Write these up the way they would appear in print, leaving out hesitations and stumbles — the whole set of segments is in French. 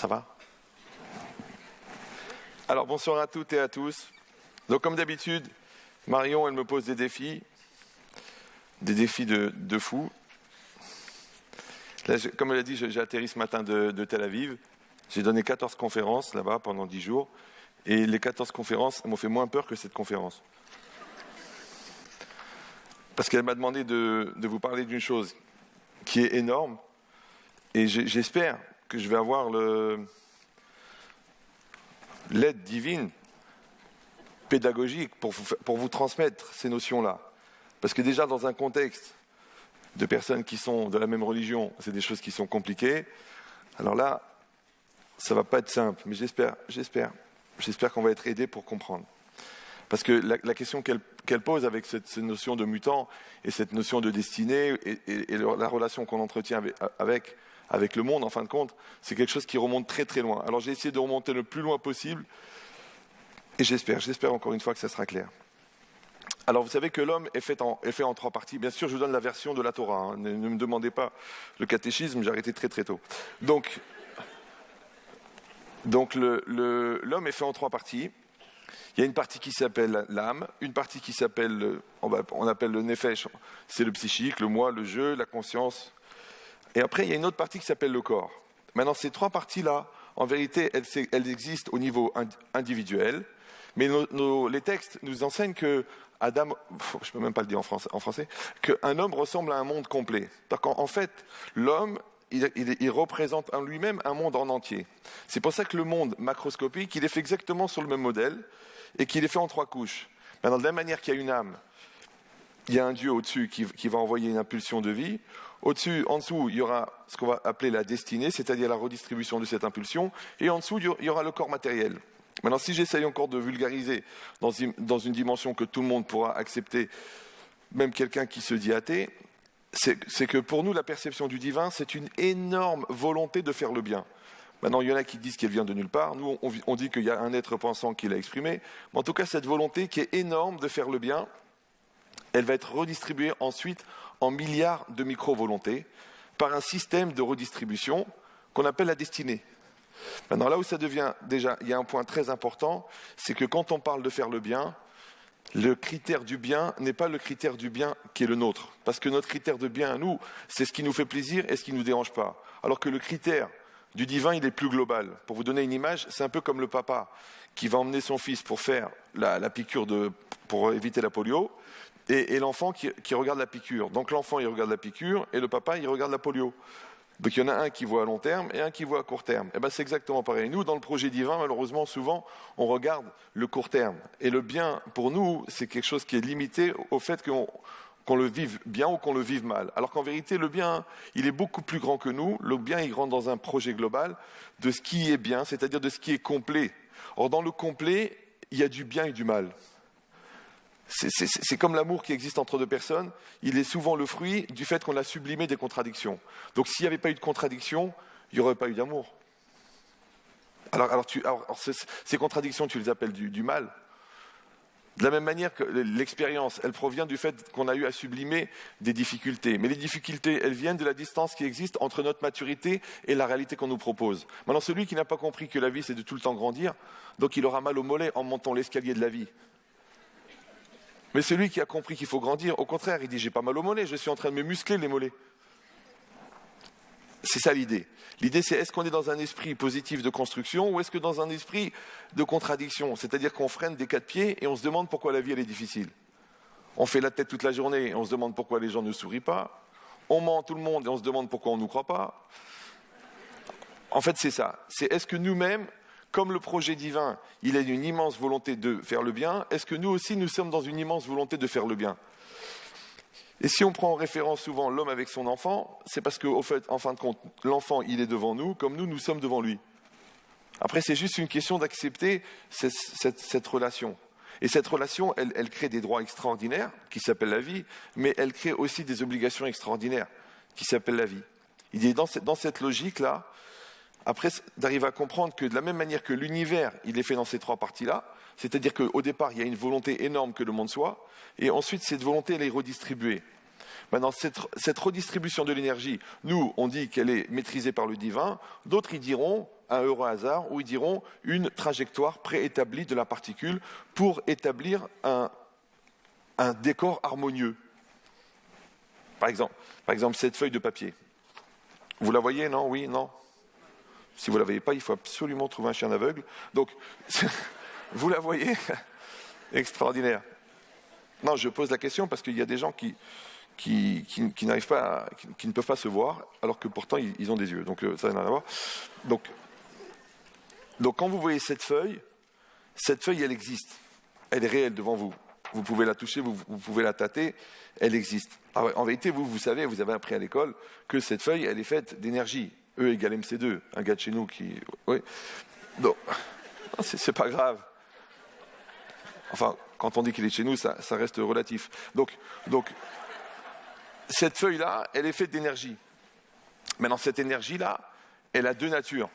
Ça va? Alors bonsoir à toutes et à tous. Donc comme d'habitude, Marion, elle me pose des défis de fou. Là, comme elle a dit, j'ai atterri ce matin de Tel Aviv. J'ai donné 14 conférences là-bas pendant 10 jours. Et les 14 conférences m'ont fait moins peur que cette conférence. Parce qu'elle m'a demandé de vous parler d'une chose qui est énorme. Et j'espère que je vais avoir l'aide divine, pédagogique, pour vous transmettre ces notions-là. Parce que déjà, dans un contexte de personnes qui sont de la même religion, c'est des choses qui sont compliquées. Alors là, ça ne va pas être simple, mais j'espère qu'on va être aidé pour comprendre. Parce que la question qu'elle pose avec cette notion de mutant et cette notion de destinée et la relation qu'on entretient avec le monde, en fin de compte, c'est quelque chose qui remonte très très loin. Alors j'ai essayé de remonter le plus loin possible et j'espère encore une fois que ça sera clair. Alors vous savez que l'homme est fait en 3 parties. Bien sûr, je vous donne la version de la Torah. Hein. Ne me demandez pas le catéchisme, j'ai arrêté très très tôt. Donc l'homme est fait en 3 parties. Il y a une partie qui s'appelle l'âme, une partie qui s'appelle, on appelle le nefesh, c'est le psychique, le moi, le je, la conscience. Et après, il y a une autre partie qui s'appelle le corps. Maintenant, ces 3 parties-là, en vérité, elles existent au niveau individuel, mais les textes nous enseignent que Adam, je ne peux même pas le dire en français, qu'un homme ressemble à un monde complet. Donc en fait, l'homme, il représente en lui-même un monde en entier. C'est pour ça que le monde macroscopique, il est fait exactement sur le même modèle et qu'il est fait en 3 couches. Maintenant, de la même manière qu'il y a une âme, il y a un Dieu au-dessus qui va envoyer une impulsion de vie. Au-dessus, en dessous, il y aura ce qu'on va appeler la destinée, c'est-à-dire la redistribution de cette impulsion. Et en dessous, il y aura le corps matériel. Maintenant, si j'essaye encore de vulgariser dans une dimension que tout le monde pourra accepter, même quelqu'un qui se dit athée, c'est que pour nous, la perception du divin, c'est une énorme volonté de faire le bien. Maintenant, il y en a qui disent qu'elle vient de nulle part. Nous, on dit qu'il y a un être pensant qui l'a exprimé. Mais en tout cas, cette volonté qui est énorme de faire le bien, elle va être redistribuée ensuite en milliards de micro-volontés par un système de redistribution qu'on appelle la destinée. Maintenant, là où ça devient, déjà, il y a un point très important, c'est que quand on parle de faire le bien, le critère du bien n'est pas le critère du bien qui est le nôtre. Parce que notre critère de bien à nous, c'est ce qui nous fait plaisir et ce qui ne nous dérange pas. Alors que le critère du divin, il est plus global. Pour vous donner une image, c'est un peu comme le papa qui va emmener son fils pour faire la piqûre pour éviter la polio, et l'enfant qui regarde la piqûre. Donc l'enfant, il regarde la piqûre, et le papa, il regarde la polio. Donc il y en a un qui voit à long terme et un qui voit à court terme. Et ben c'est exactement pareil. Nous, dans le projet divin, malheureusement, souvent, on regarde le court terme. Et le bien, pour nous, c'est quelque chose qui est limité au fait qu'on le vive bien ou qu'on le vive mal. Alors qu'en vérité, le bien, il est beaucoup plus grand que nous. Le bien, il rentre dans un projet global de ce qui est bien, c'est-à-dire de ce qui est complet. Or, dans le complet, il y a du bien et du mal. C'est comme l'amour qui existe entre 2 personnes, il est souvent le fruit du fait qu'on a sublimé des contradictions. Donc s'il n'y avait pas eu de contradiction, il n'y aurait pas eu d'amour. Alors ces contradictions, tu les appelles du mal. De la même manière que l'expérience, elle provient du fait qu'on a eu à sublimer des difficultés. Mais les difficultés, elles viennent de la distance qui existe entre notre maturité et la réalité qu'on nous propose. Maintenant, celui qui n'a pas compris que la vie, c'est de tout le temps grandir, donc il aura mal au mollet en montant l'escalier de la vie. Mais celui qui a compris qu'il faut grandir, au contraire, il dit « j'ai pas mal au mollet, je suis en train de me muscler les mollets ». C'est ça l'idée. L'idée, c'est est-ce qu'on est dans un esprit positif de construction ou est-ce que dans un esprit de contradiction? C'est-à-dire qu'on freine des 4 pieds et on se demande pourquoi la vie elle est difficile. On fait la tête toute la journée et on se demande pourquoi les gens ne sourient pas. On ment tout le monde et on se demande pourquoi on ne nous croit pas. En fait, c'est ça. C'est est-ce que nous-mêmes, comme le projet divin, il a une immense volonté de faire le bien, est-ce que nous aussi, nous sommes dans une immense volonté de faire le bien? Et si on prend en référence souvent l'homme avec son enfant, c'est parce qu'en fin de compte, l'enfant, il est devant nous, comme nous sommes devant lui. Après, c'est juste une question d'accepter cette relation. Et cette relation, elle crée des droits extraordinaires, qui s'appellent la vie, mais elle crée aussi des obligations extraordinaires, qui s'appellent la vie. Il est dans cette logique-là, après, d'arriver à comprendre que de la même manière que l'univers, il est fait dans ces 3 parties-là, c'est-à-dire qu'au départ, il y a une volonté énorme que le monde soit, et ensuite, cette volonté, elle est redistribuée. Maintenant, cette redistribution de l'énergie, nous, on dit qu'elle est maîtrisée par le divin, d'autres, ils diront, un heureux hasard où ils diront une trajectoire préétablie de la particule pour établir un décor harmonieux. Par exemple, cette feuille de papier. Vous la voyez, non? Oui, non? Si vous ne la voyez pas, il faut absolument trouver un chien aveugle. Donc, vous la voyez? Extraordinaire. Non, je pose la question parce qu'il y a des gens qui n'arrivent pas, qui ne peuvent pas se voir, alors que pourtant ils ont des yeux. Donc ça n'a rien à voir. Donc quand vous voyez cette feuille, elle existe. Elle est réelle devant vous. Vous pouvez la toucher, vous pouvez la tâter, elle existe. Alors, en vérité, vous savez, vous avez appris à l'école que cette feuille, elle est faite d'énergie. E égale MC2. Un gars de chez nous qui... Oui. Donc, c'est pas grave. Enfin, quand on dit qu'il est de chez nous, ça reste relatif. Donc, cette feuille-là, elle est faite d'énergie. Maintenant, cette énergie-là, elle a deux natures.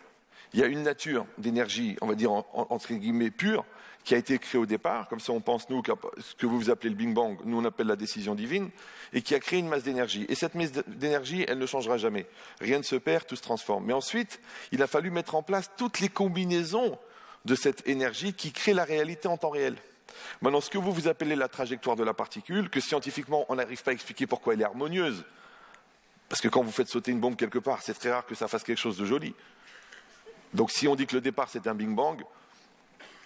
Il y a une nature d'énergie, on va dire entre guillemets pure, qui a été créée au départ, comme ça on pense nous, ce que vous appelez le Big Bang, nous on appelle la décision divine, et qui a créé une masse d'énergie. Et cette masse d'énergie, elle ne changera jamais. Rien ne se perd, tout se transforme. Mais ensuite, il a fallu mettre en place toutes les combinaisons de cette énergie qui crée la réalité en temps réel. Maintenant, ce que vous appelez la trajectoire de la particule, que scientifiquement on n'arrive pas à expliquer pourquoi elle est harmonieuse, parce que quand vous faites sauter une bombe quelque part, c'est très rare que ça fasse quelque chose de joli. Donc si on dit que le départ c'est un Big Bang,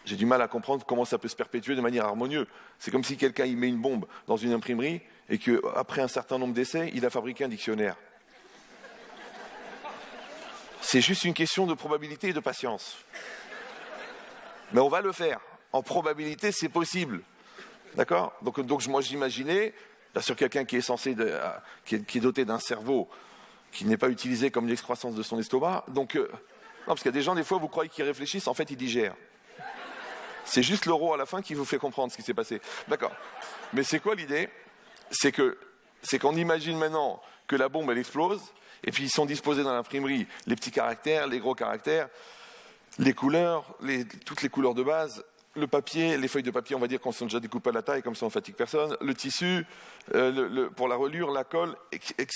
j'ai du mal à comprendre comment ça peut se perpétuer de manière harmonieuse. C'est comme si quelqu'un y met une bombe dans une imprimerie et qu'après un certain nombre d'essais, il a fabriqué un dictionnaire. C'est juste une question de probabilité et de patience. Mais on va le faire. En probabilité, c'est possible. D'accord ? Donc moi j'imaginais, là sur quelqu'un qui est censé, qui est doté d'un cerveau qui n'est pas utilisé comme l'excroissance de son estomac. Donc, non, parce qu'il y a des gens, des fois, vous croyez qu'ils réfléchissent, en fait, ils digèrent. C'est juste l'euro à la fin qui vous fait comprendre ce qui s'est passé. D'accord. Mais c'est quoi l'idée ? C'est qu'on imagine maintenant que la bombe, elle explose, et puis ils sont disposés dans l'imprimerie les petits caractères, les gros caractères, les couleurs, toutes les couleurs de base, le papier, les feuilles de papier, on va dire qu'on sont déjà découpées à la taille, comme ça on fatigue personne, le tissu, pour la reliure, la colle,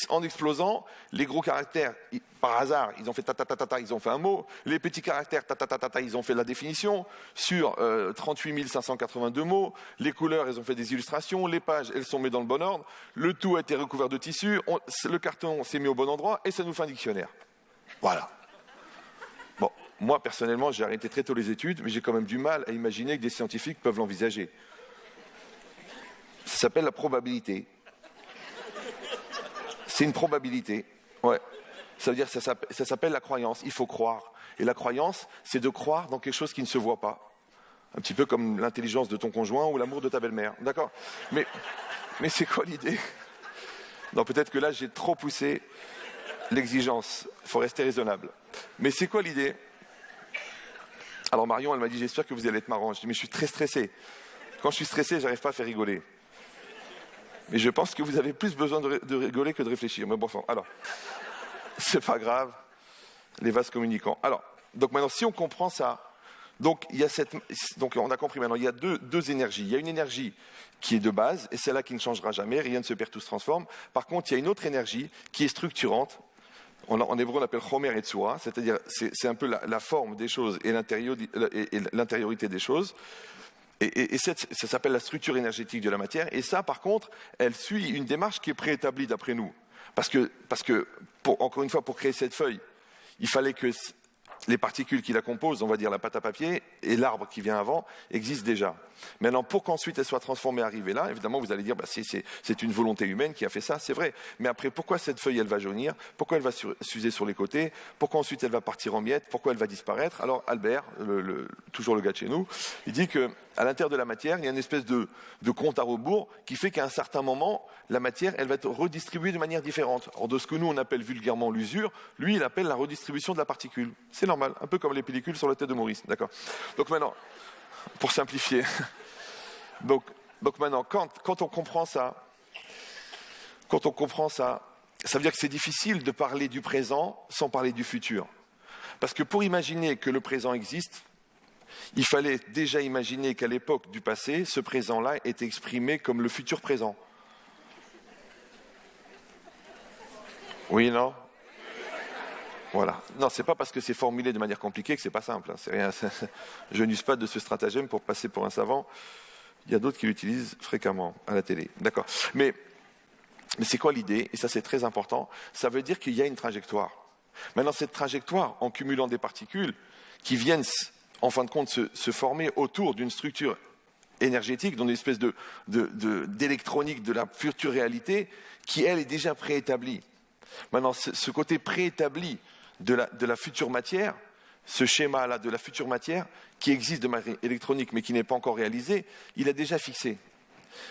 en explosant, les gros caractères, par hasard, ils ont fait ta, ils ont fait un mot, les petits caractères, ta, ils ont fait la définition, sur 38 582 mots, les couleurs, elles ont fait des illustrations, les pages, elles sont mises dans le bon ordre, le tout a été recouvert de tissu, le carton s'est mis au bon endroit, et ça nous fait un dictionnaire. Voilà. Bon, moi, personnellement, j'ai arrêté très tôt les études, mais j'ai quand même du mal à imaginer que des scientifiques peuvent l'envisager. Ça s'appelle la probabilité. C'est une probabilité. Ouais. Ça veut dire que ça s'appelle la croyance. Il faut croire. Et la croyance, c'est de croire dans quelque chose qui ne se voit pas. Un petit peu comme l'intelligence de ton conjoint ou l'amour de ta belle-mère. D'accord ? Mais c'est quoi l'idée ? Non, peut-être que là, j'ai trop poussé l'exigence. Il faut rester raisonnable. Mais c'est quoi l'idée ? Alors Marion, elle m'a dit, j'espère que vous allez être marrant. Je dis, mais je suis très stressé. Quand je suis stressé, j'arrive pas à faire rigoler. Mais je pense que vous avez plus besoin de rigoler que de réfléchir. Mais bon, alors, c'est pas grave. Les vases communicants. Alors, donc maintenant, si on comprend ça, donc on a compris maintenant, il y a deux énergies. Il y a une énergie qui est de base, et celle-là qui ne changera jamais, rien ne se perd, tout se transforme. Par contre, il y a une autre énergie qui est structurante. En hébreu, on l'appelle chomer et tsura, c'est-à-dire c'est un peu la forme des choses et l'intériorité des choses. Et ça s'appelle la structure énergétique de la matière. Et ça, par contre, elle suit une démarche qui est préétablie d'après nous. Parce que encore une fois, pour créer cette feuille, il fallait que les particules qui la composent, on va dire la pâte à papier, et l'arbre qui vient avant, existent déjà. Maintenant, pour qu'ensuite elle soit transformée et arriver là, évidemment, vous allez dire, c'est une volonté humaine qui a fait ça, c'est vrai. Mais après, pourquoi cette feuille, elle va jaunir ? Pourquoi elle va s'user sur les côtés ? Pourquoi ensuite elle va partir en miettes ? Pourquoi elle va disparaître ? Alors, Albert, toujours le gars de chez nous, il dit qu'à l'intérieur de la matière, il y a une espèce de compte à rebours qui fait qu'à un certain moment, la matière, elle va être redistribuée de manière différente. Or, de ce que nous, on appelle vulgairement l'usure, lui, il appelle la redistribution de la particule. C'est normal, un peu comme les pellicules sur la tête de Maurice, d'accord ? Donc maintenant, pour simplifier, donc maintenant, quand on comprend ça, ça veut dire que c'est difficile de parler du présent sans parler du futur. Parce que pour imaginer que le présent existe, il fallait déjà imaginer qu'à l'époque du passé, ce présent-là était exprimé comme le futur présent. Oui, non ? Voilà. Non, c'est pas parce que c'est formulé de manière compliquée que c'est pas simple. C'est rien. Je n'use pas de ce stratagème pour passer pour un savant. Il y a d'autres qui l'utilisent fréquemment à la télé. D'accord. Mais c'est quoi l'idée? Et ça, c'est très important. Ça veut dire qu'il y a une trajectoire. Maintenant, cette trajectoire, en cumulant des particules qui viennent, en fin de compte, se former autour d'une structure énergétique, dans une espèce d'électronique de la future réalité, qui, elle, est déjà préétablie. Maintenant, ce côté préétabli de la future matière, ce schéma-là de la future matière, qui existe de manière électronique mais qui n'est pas encore réalisé, il est déjà fixé.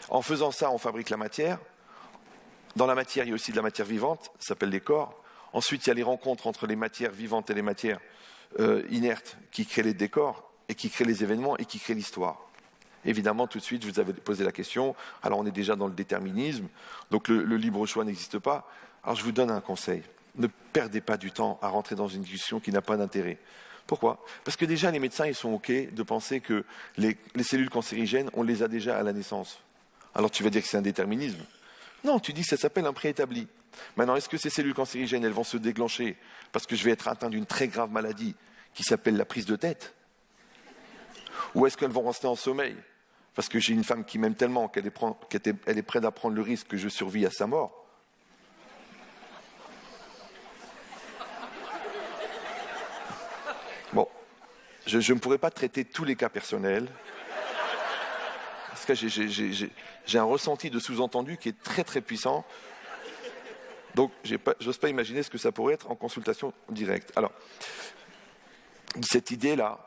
En faisant ça, on fabrique la matière. Dans la matière, il y a aussi de la matière vivante, ça s'appelle les corps. Ensuite, il y a les rencontres entre les matières vivantes et les matières inertes qui créent les décors et qui créent les événements et qui créent l'histoire. Évidemment, tout de suite, je vous avais posé la question. Alors, on est déjà dans le déterminisme, donc le libre choix n'existe pas. Alors, je vous donne un conseil. Ne perdez pas du temps à rentrer dans une discussion qui n'a pas d'intérêt. Pourquoi? Parce que déjà, les médecins, ils sont OK de penser que les cellules cancérigènes, on les a déjà à la naissance. Alors, tu vas dire que c'est un déterminisme. Non, tu dis que ça s'appelle un préétabli. Maintenant, est-ce que ces cellules cancérigènes, elles vont se déclencher parce que je vais être atteint d'une très grave maladie qui s'appelle la prise de tête? Ou est-ce qu'elles vont rester en sommeil parce que j'ai une femme qui m'aime tellement qu'elle est prête à prendre le risque que je survis à sa mort? Bon, je ne pourrais pas traiter tous les cas personnels. Parce que j'ai un ressenti de sous-entendu qui est très très puissant. Donc, j'ose pas imaginer ce que ça pourrait être en consultation directe. Alors, cette idée-là,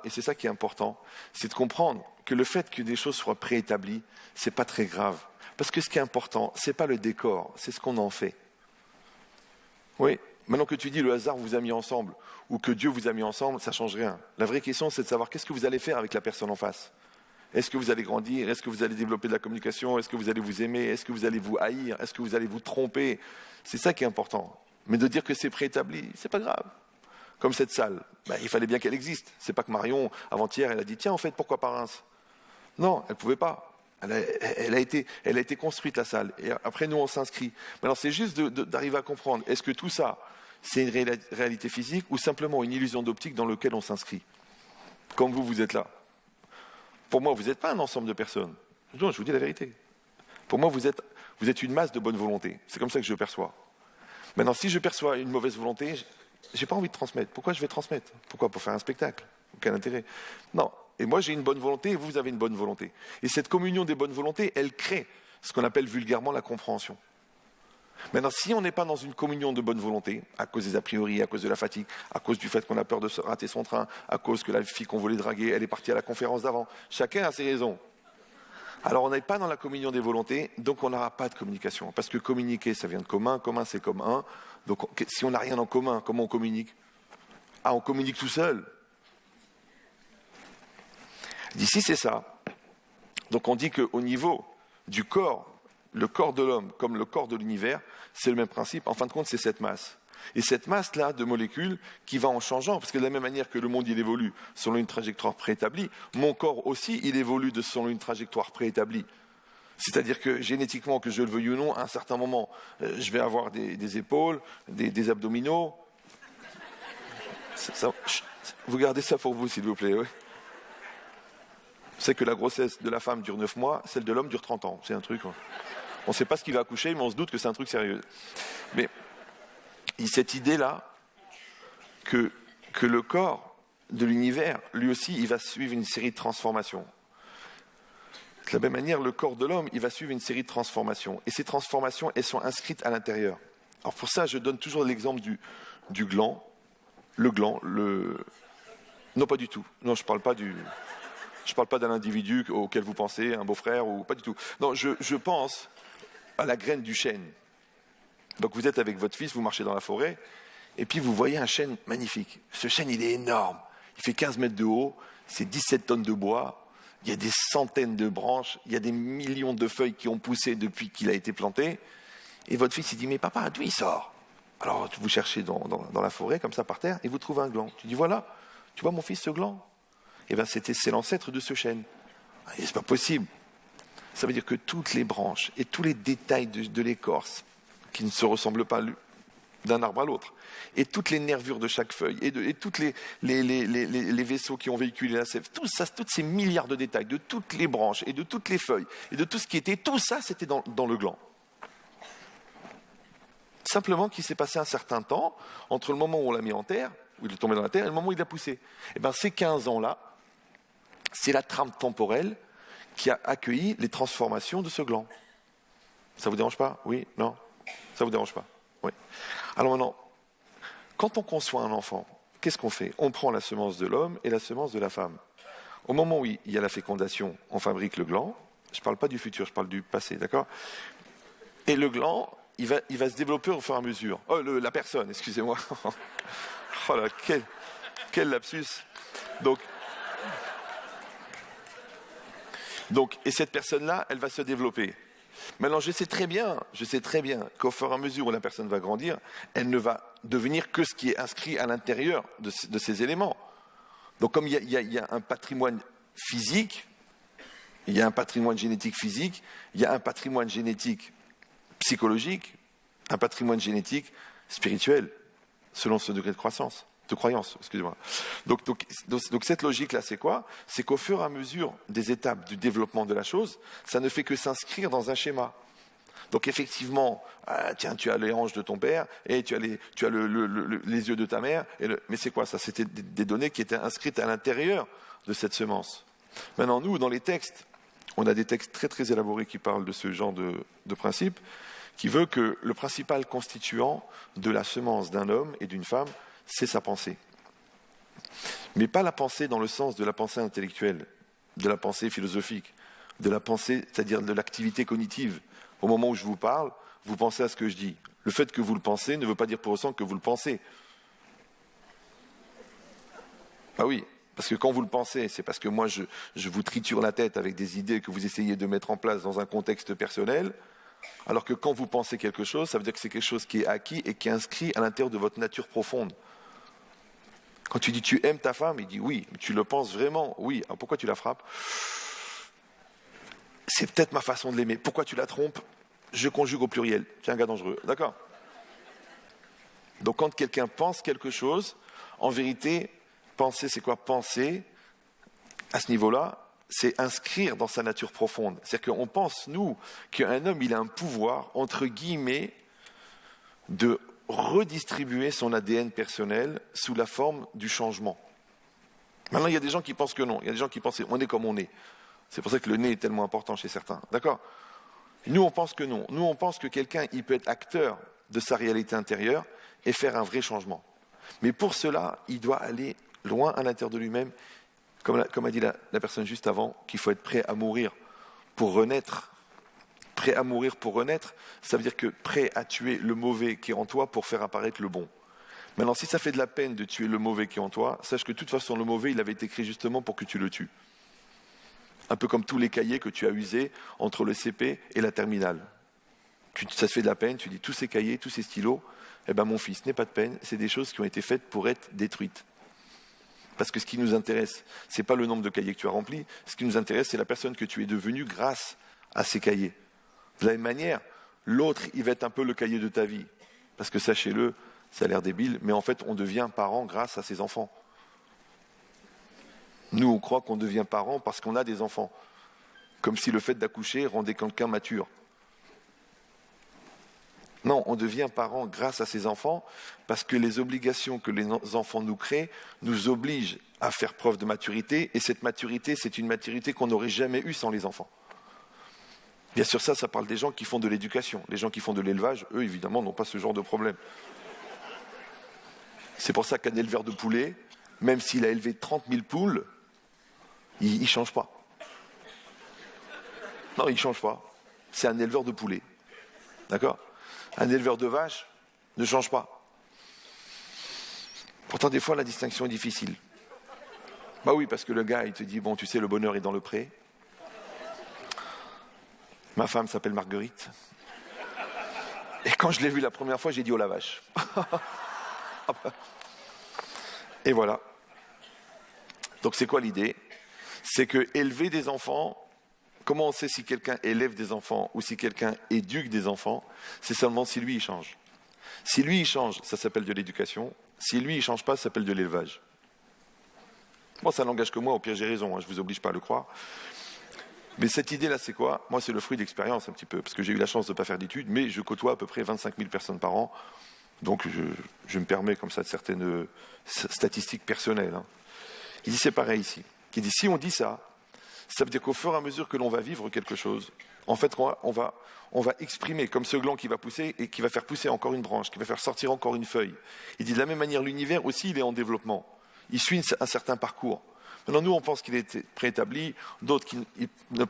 et c'est ça qui est important, c'est de comprendre que le fait que des choses soient préétablies, c'est pas très grave. Parce que ce qui est important, c'est pas le décor, c'est ce qu'on en fait. Oui, maintenant que tu dis le hasard vous a mis ensemble, ou que Dieu vous a mis ensemble, ça change rien. La vraie question, c'est de savoir qu'est-ce que vous allez faire avec la personne en face. Est-ce que vous allez grandir? Est-ce que vous allez développer de la communication? Est-ce que vous allez vous aimer? Est-ce que vous allez vous haïr? Est-ce que vous allez vous tromper? C'est ça qui est important. Mais de dire que c'est préétabli, c'est pas grave. Comme cette salle, il fallait bien qu'elle existe. C'est pas que Marion, avant-hier, elle a dit tiens, en fait, pourquoi pas Reims? Non, elle pouvait pas. Elle a été construite, la salle. Et après, nous, on s'inscrit. Maintenant, c'est juste d'arriver à comprendre. Est-ce que tout ça, c'est une réalité physique ou simplement une illusion d'optique dans laquelle on s'inscrit? Comme vous êtes là. Pour moi, vous n'êtes pas un ensemble de personnes. Non, je vous dis la vérité. Pour moi, vous êtes une masse de bonne volonté. C'est comme ça que je perçois. Maintenant, si je perçois une mauvaise volonté, j'ai pas envie de transmettre. Pourquoi je vais transmettre? Pourquoi? Pour faire un spectacle? Aucun intérêt. Non. Et moi, j'ai une bonne volonté et vous avez une bonne volonté. Et cette communion des bonnes volontés, elle crée ce qu'on appelle vulgairement la compréhension. Maintenant, si on n'est pas dans une communion de bonne volonté, à cause des a priori, à cause de la fatigue, à cause du fait qu'on a peur de rater son train, à cause que la fille qu'on voulait draguer, elle est partie à la conférence d'avant, chacun a ses raisons. Alors, on n'est pas dans la communion des volontés, donc on n'aura pas de communication. Parce que communiquer, ça vient de commun, commun c'est comme un. Donc, si on n'a rien en commun, comment on communique? Ah, on communique tout seul. D'ici, c'est ça. Donc, on dit qu'au niveau du corps, le corps de l'homme comme le corps de l'univers, c'est le même principe. En fin de compte, c'est cette masse. Et cette masse-là de molécules qui va en changeant, parce que de la même manière que le monde il évolue selon une trajectoire préétablie, mon corps aussi, il évolue selon une trajectoire préétablie. C'est-à-dire que génétiquement, que je le veuille ou non, à un certain moment, je vais avoir des épaules, des abdominaux. Vous gardez ça pour vous, s'il vous plaît. Oui. C'est que la grossesse de la femme dure 9 mois, celle de l'homme dure 30 ans. C'est un truc... On ne sait pas ce qui va accoucher, mais on se doute que c'est un truc sérieux. Mais cette idée-là, que le corps de l'univers, lui aussi, il va suivre une série de transformations. De la même manière, le corps de l'homme, il va suivre une série de transformations. Et ces transformations, elles sont inscrites à l'intérieur. Alors pour ça, je donne toujours l'exemple du gland. Non, pas du tout. Non, je ne parle pas d'un individu auquel vous pensez, un beau-frère, ou pas du tout. Non, je pense à la graine du chêne. Donc vous êtes avec votre fils, vous marchez dans la forêt, et puis vous voyez un chêne magnifique. Ce chêne, il est énorme. Il fait 15 mètres de haut, c'est 17 tonnes de bois, il y a des centaines de branches, il y a des millions de feuilles qui ont poussé depuis qu'il a été planté. Et votre fils, il dit, mais papa, d'où il sort? Alors vous cherchez dans la forêt, comme ça, par terre, et vous trouvez un gland. Tu dis, voilà, tu vois mon fils, ce gland? Eh bien, c'est l'ancêtre de ce chêne. Et c'est pas possible. Ça veut dire que toutes les branches et tous les détails de l'écorce qui ne se ressemblent pas d'un arbre à l'autre. Et toutes les nervures de chaque feuille, et toutes les vaisseaux qui ont véhiculé la sève, tout ça, tous ces milliards de détails, de toutes les branches, et de toutes les feuilles, et de tout ce qui était, tout ça, c'était dans le gland. Simplement qu'il s'est passé un certain temps entre le moment où on l'a mis en terre, où il est tombé dans la terre, et le moment où il a poussé. Et bien ces 15 ans-là, c'est la trame temporelle qui a accueilli les transformations de ce gland. Ça vous dérange pas? Oui? Non? Ça vous dérange pas? Oui. Alors maintenant, quand on conçoit un enfant, qu'est-ce qu'on fait? On prend la semence de l'homme et la semence de la femme. Au moment où il y a la fécondation, on fabrique le gland. Je ne parle pas du futur, je parle du passé, d'accord? Et le gland, il va se développer au fur et à mesure. Oh, la personne, excusez-moi. Oh là, quel lapsus. Donc, et cette personne-là, elle va se développer. Maintenant, je sais très bien qu'au fur et à mesure où la personne va grandir, elle ne va devenir que ce qui est inscrit à l'intérieur de ces éléments. Donc, comme il y a un patrimoine physique, il y a un patrimoine génétique physique, il y a un patrimoine génétique psychologique, un patrimoine génétique spirituel, selon ce degré de croyance, excusez-moi. Donc cette logique-là, c'est quoi? C'est qu'au fur et à mesure des étapes du développement de la chose, ça ne fait que s'inscrire dans un schéma. Donc effectivement, tiens, tu as les hanches de ton père, et tu as les yeux de ta mère, mais c'est quoi ça? C'était des données qui étaient inscrites à l'intérieur de cette semence. Maintenant, nous, dans les textes, on a des textes très très élaborés qui parlent de ce genre de principe, qui veut que le principal constituant de la semence d'un homme et d'une femme, c'est sa pensée. Mais pas la pensée dans le sens de la pensée intellectuelle, de la pensée philosophique, de la pensée, c'est-à-dire de l'activité cognitive. Au moment où je vous parle, vous pensez à ce que je dis. Le fait que vous le pensez ne veut pas dire pour autant que vous le pensez. Ah oui, parce que quand vous le pensez, c'est parce que moi je vous triture la tête avec des idées que vous essayez de mettre en place dans un contexte personnel, alors que quand vous pensez quelque chose, ça veut dire que c'est quelque chose qui est acquis et qui est inscrit à l'intérieur de votre nature profonde. Quand tu dis tu aimes ta femme, il dit oui, tu le penses vraiment, oui. Alors pourquoi tu la frappes? C'est peut-être ma façon de l'aimer. Pourquoi tu la trompes? Je conjugue au pluriel. Tu es un gars dangereux, d'accord? Donc quand quelqu'un pense quelque chose, en vérité, penser, c'est quoi? Penser, à ce niveau-là, c'est inscrire dans sa nature profonde. C'est-à-dire qu'on pense, nous, qu'un homme, il a un pouvoir, entre guillemets, de redistribuer son ADN personnel sous la forme du changement. Maintenant, il y a des gens qui pensent que non. Il y a des gens qui pensent qu'on est comme on est. C'est pour ça que le nez est tellement important chez certains. D'accord? Nous, on pense que non. Nous, on pense que quelqu'un, il peut être acteur de sa réalité intérieure et faire un vrai changement. Mais pour cela, il doit aller loin à l'intérieur de lui-même, comme a dit la personne juste avant, qu'il faut être prêt à mourir pour renaître. Prêt à mourir pour renaître, ça veut dire que prêt à tuer le mauvais qui est en toi pour faire apparaître le bon. Maintenant, si ça fait de la peine de tuer le mauvais qui est en toi, sache que de toute façon, le mauvais, il avait été créé justement pour que tu le tues. Un peu comme tous les cahiers que tu as usés entre le CP et la terminale. Ça te fait de la peine, tu dis tous ces cahiers, tous ces stylos, eh ben mon fils, n'aie pas de peine, c'est des choses qui ont été faites pour être détruites. Parce que ce qui nous intéresse, ce n'est pas le nombre de cahiers que tu as remplis, ce qui nous intéresse, c'est la personne que tu es devenue grâce à ces cahiers. De la même manière, l'autre, il va être un peu le cahier de ta vie. Parce que sachez-le, ça a l'air débile, mais en fait, on devient parent grâce à ses enfants. Nous, on croit qu'on devient parent parce qu'on a des enfants. Comme si le fait d'accoucher rendait quelqu'un mature. Non, on devient parent grâce à ses enfants parce que les obligations que les enfants nous créent nous obligent à faire preuve de maturité. Et cette maturité, c'est une maturité qu'on n'aurait jamais eue sans les enfants. Bien sûr, ça parle des gens qui font de l'éducation. Les gens qui font de l'élevage, eux, évidemment, n'ont pas ce genre de problème. C'est pour ça qu'un éleveur de poulets, même s'il a élevé 30 000 poules, il ne change pas. Non, il ne change pas. C'est un éleveur de poulets. D'accord? Un éleveur de vaches ne change pas. Pourtant, des fois, la distinction est difficile. Bah oui, parce que le gars, il te dit, bon, tu sais, le bonheur est dans le pré. Ma femme s'appelle Marguerite. Et quand je l'ai vue la première fois, j'ai dit, oh la vache. Et voilà. Donc c'est quoi l'idée? C'est que élever des enfants, comment on sait si quelqu'un élève des enfants ou si quelqu'un éduque des enfants? C'est seulement si lui il change. Si lui, il change, ça s'appelle de l'éducation. Si lui, il ne change pas, ça s'appelle de l'élevage. Bon, ça n'engage que moi, au pire, j'ai raison, je ne vous oblige pas à le croire. Mais cette idée-là, c'est quoi? Moi, c'est le fruit d'expérience un petit peu, parce que j'ai eu la chance de ne pas faire d'études, mais je côtoie à peu près 25 000 personnes par an, donc je me permets comme ça de certaines statistiques personnelles. Il dit c'est pareil ici. Il dit si on dit ça, ça veut dire qu'au fur et à mesure que l'on va vivre quelque chose, en fait, on va exprimer comme ce gland qui va pousser et qui va faire pousser encore une branche, qui va faire sortir encore une feuille. Il dit de la même manière, l'univers aussi, il est en développement. Il suit un certain parcours. Maintenant, nous, on pense qu'il est préétabli, d'autres qui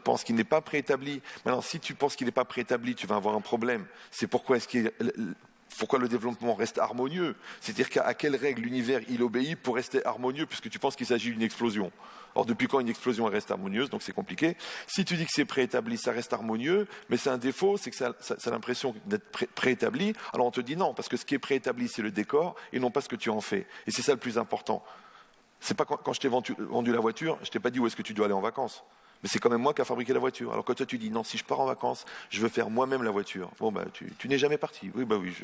pensent qu'il n'est pas préétabli. Maintenant, si tu penses qu'il n'est pas préétabli, tu vas avoir un problème. C'est pourquoi le développement reste harmonieux. C'est-à-dire qu'à quelle règle l'univers il obéit pour rester harmonieux, puisque tu penses qu'il s'agit d'une explosion. Or, depuis quand une explosion elle reste harmonieuse, donc c'est compliqué. Si tu dis que c'est préétabli, ça reste harmonieux, mais c'est un défaut, c'est que ça a l'impression d'être préétabli. Alors on te dit non, parce que ce qui est préétabli, c'est le décor, et non pas ce que tu en fais. Et c'est ça le plus important. C'est pas quand je t'ai vendu la voiture, je t'ai pas dit où est-ce que tu dois aller en vacances. Mais c'est quand même moi qui a fabriqué la voiture. Alors quand toi tu dis non, si je pars en vacances, je veux faire moi-même la voiture. Bon bah tu n'es jamais parti. Oui bah oui.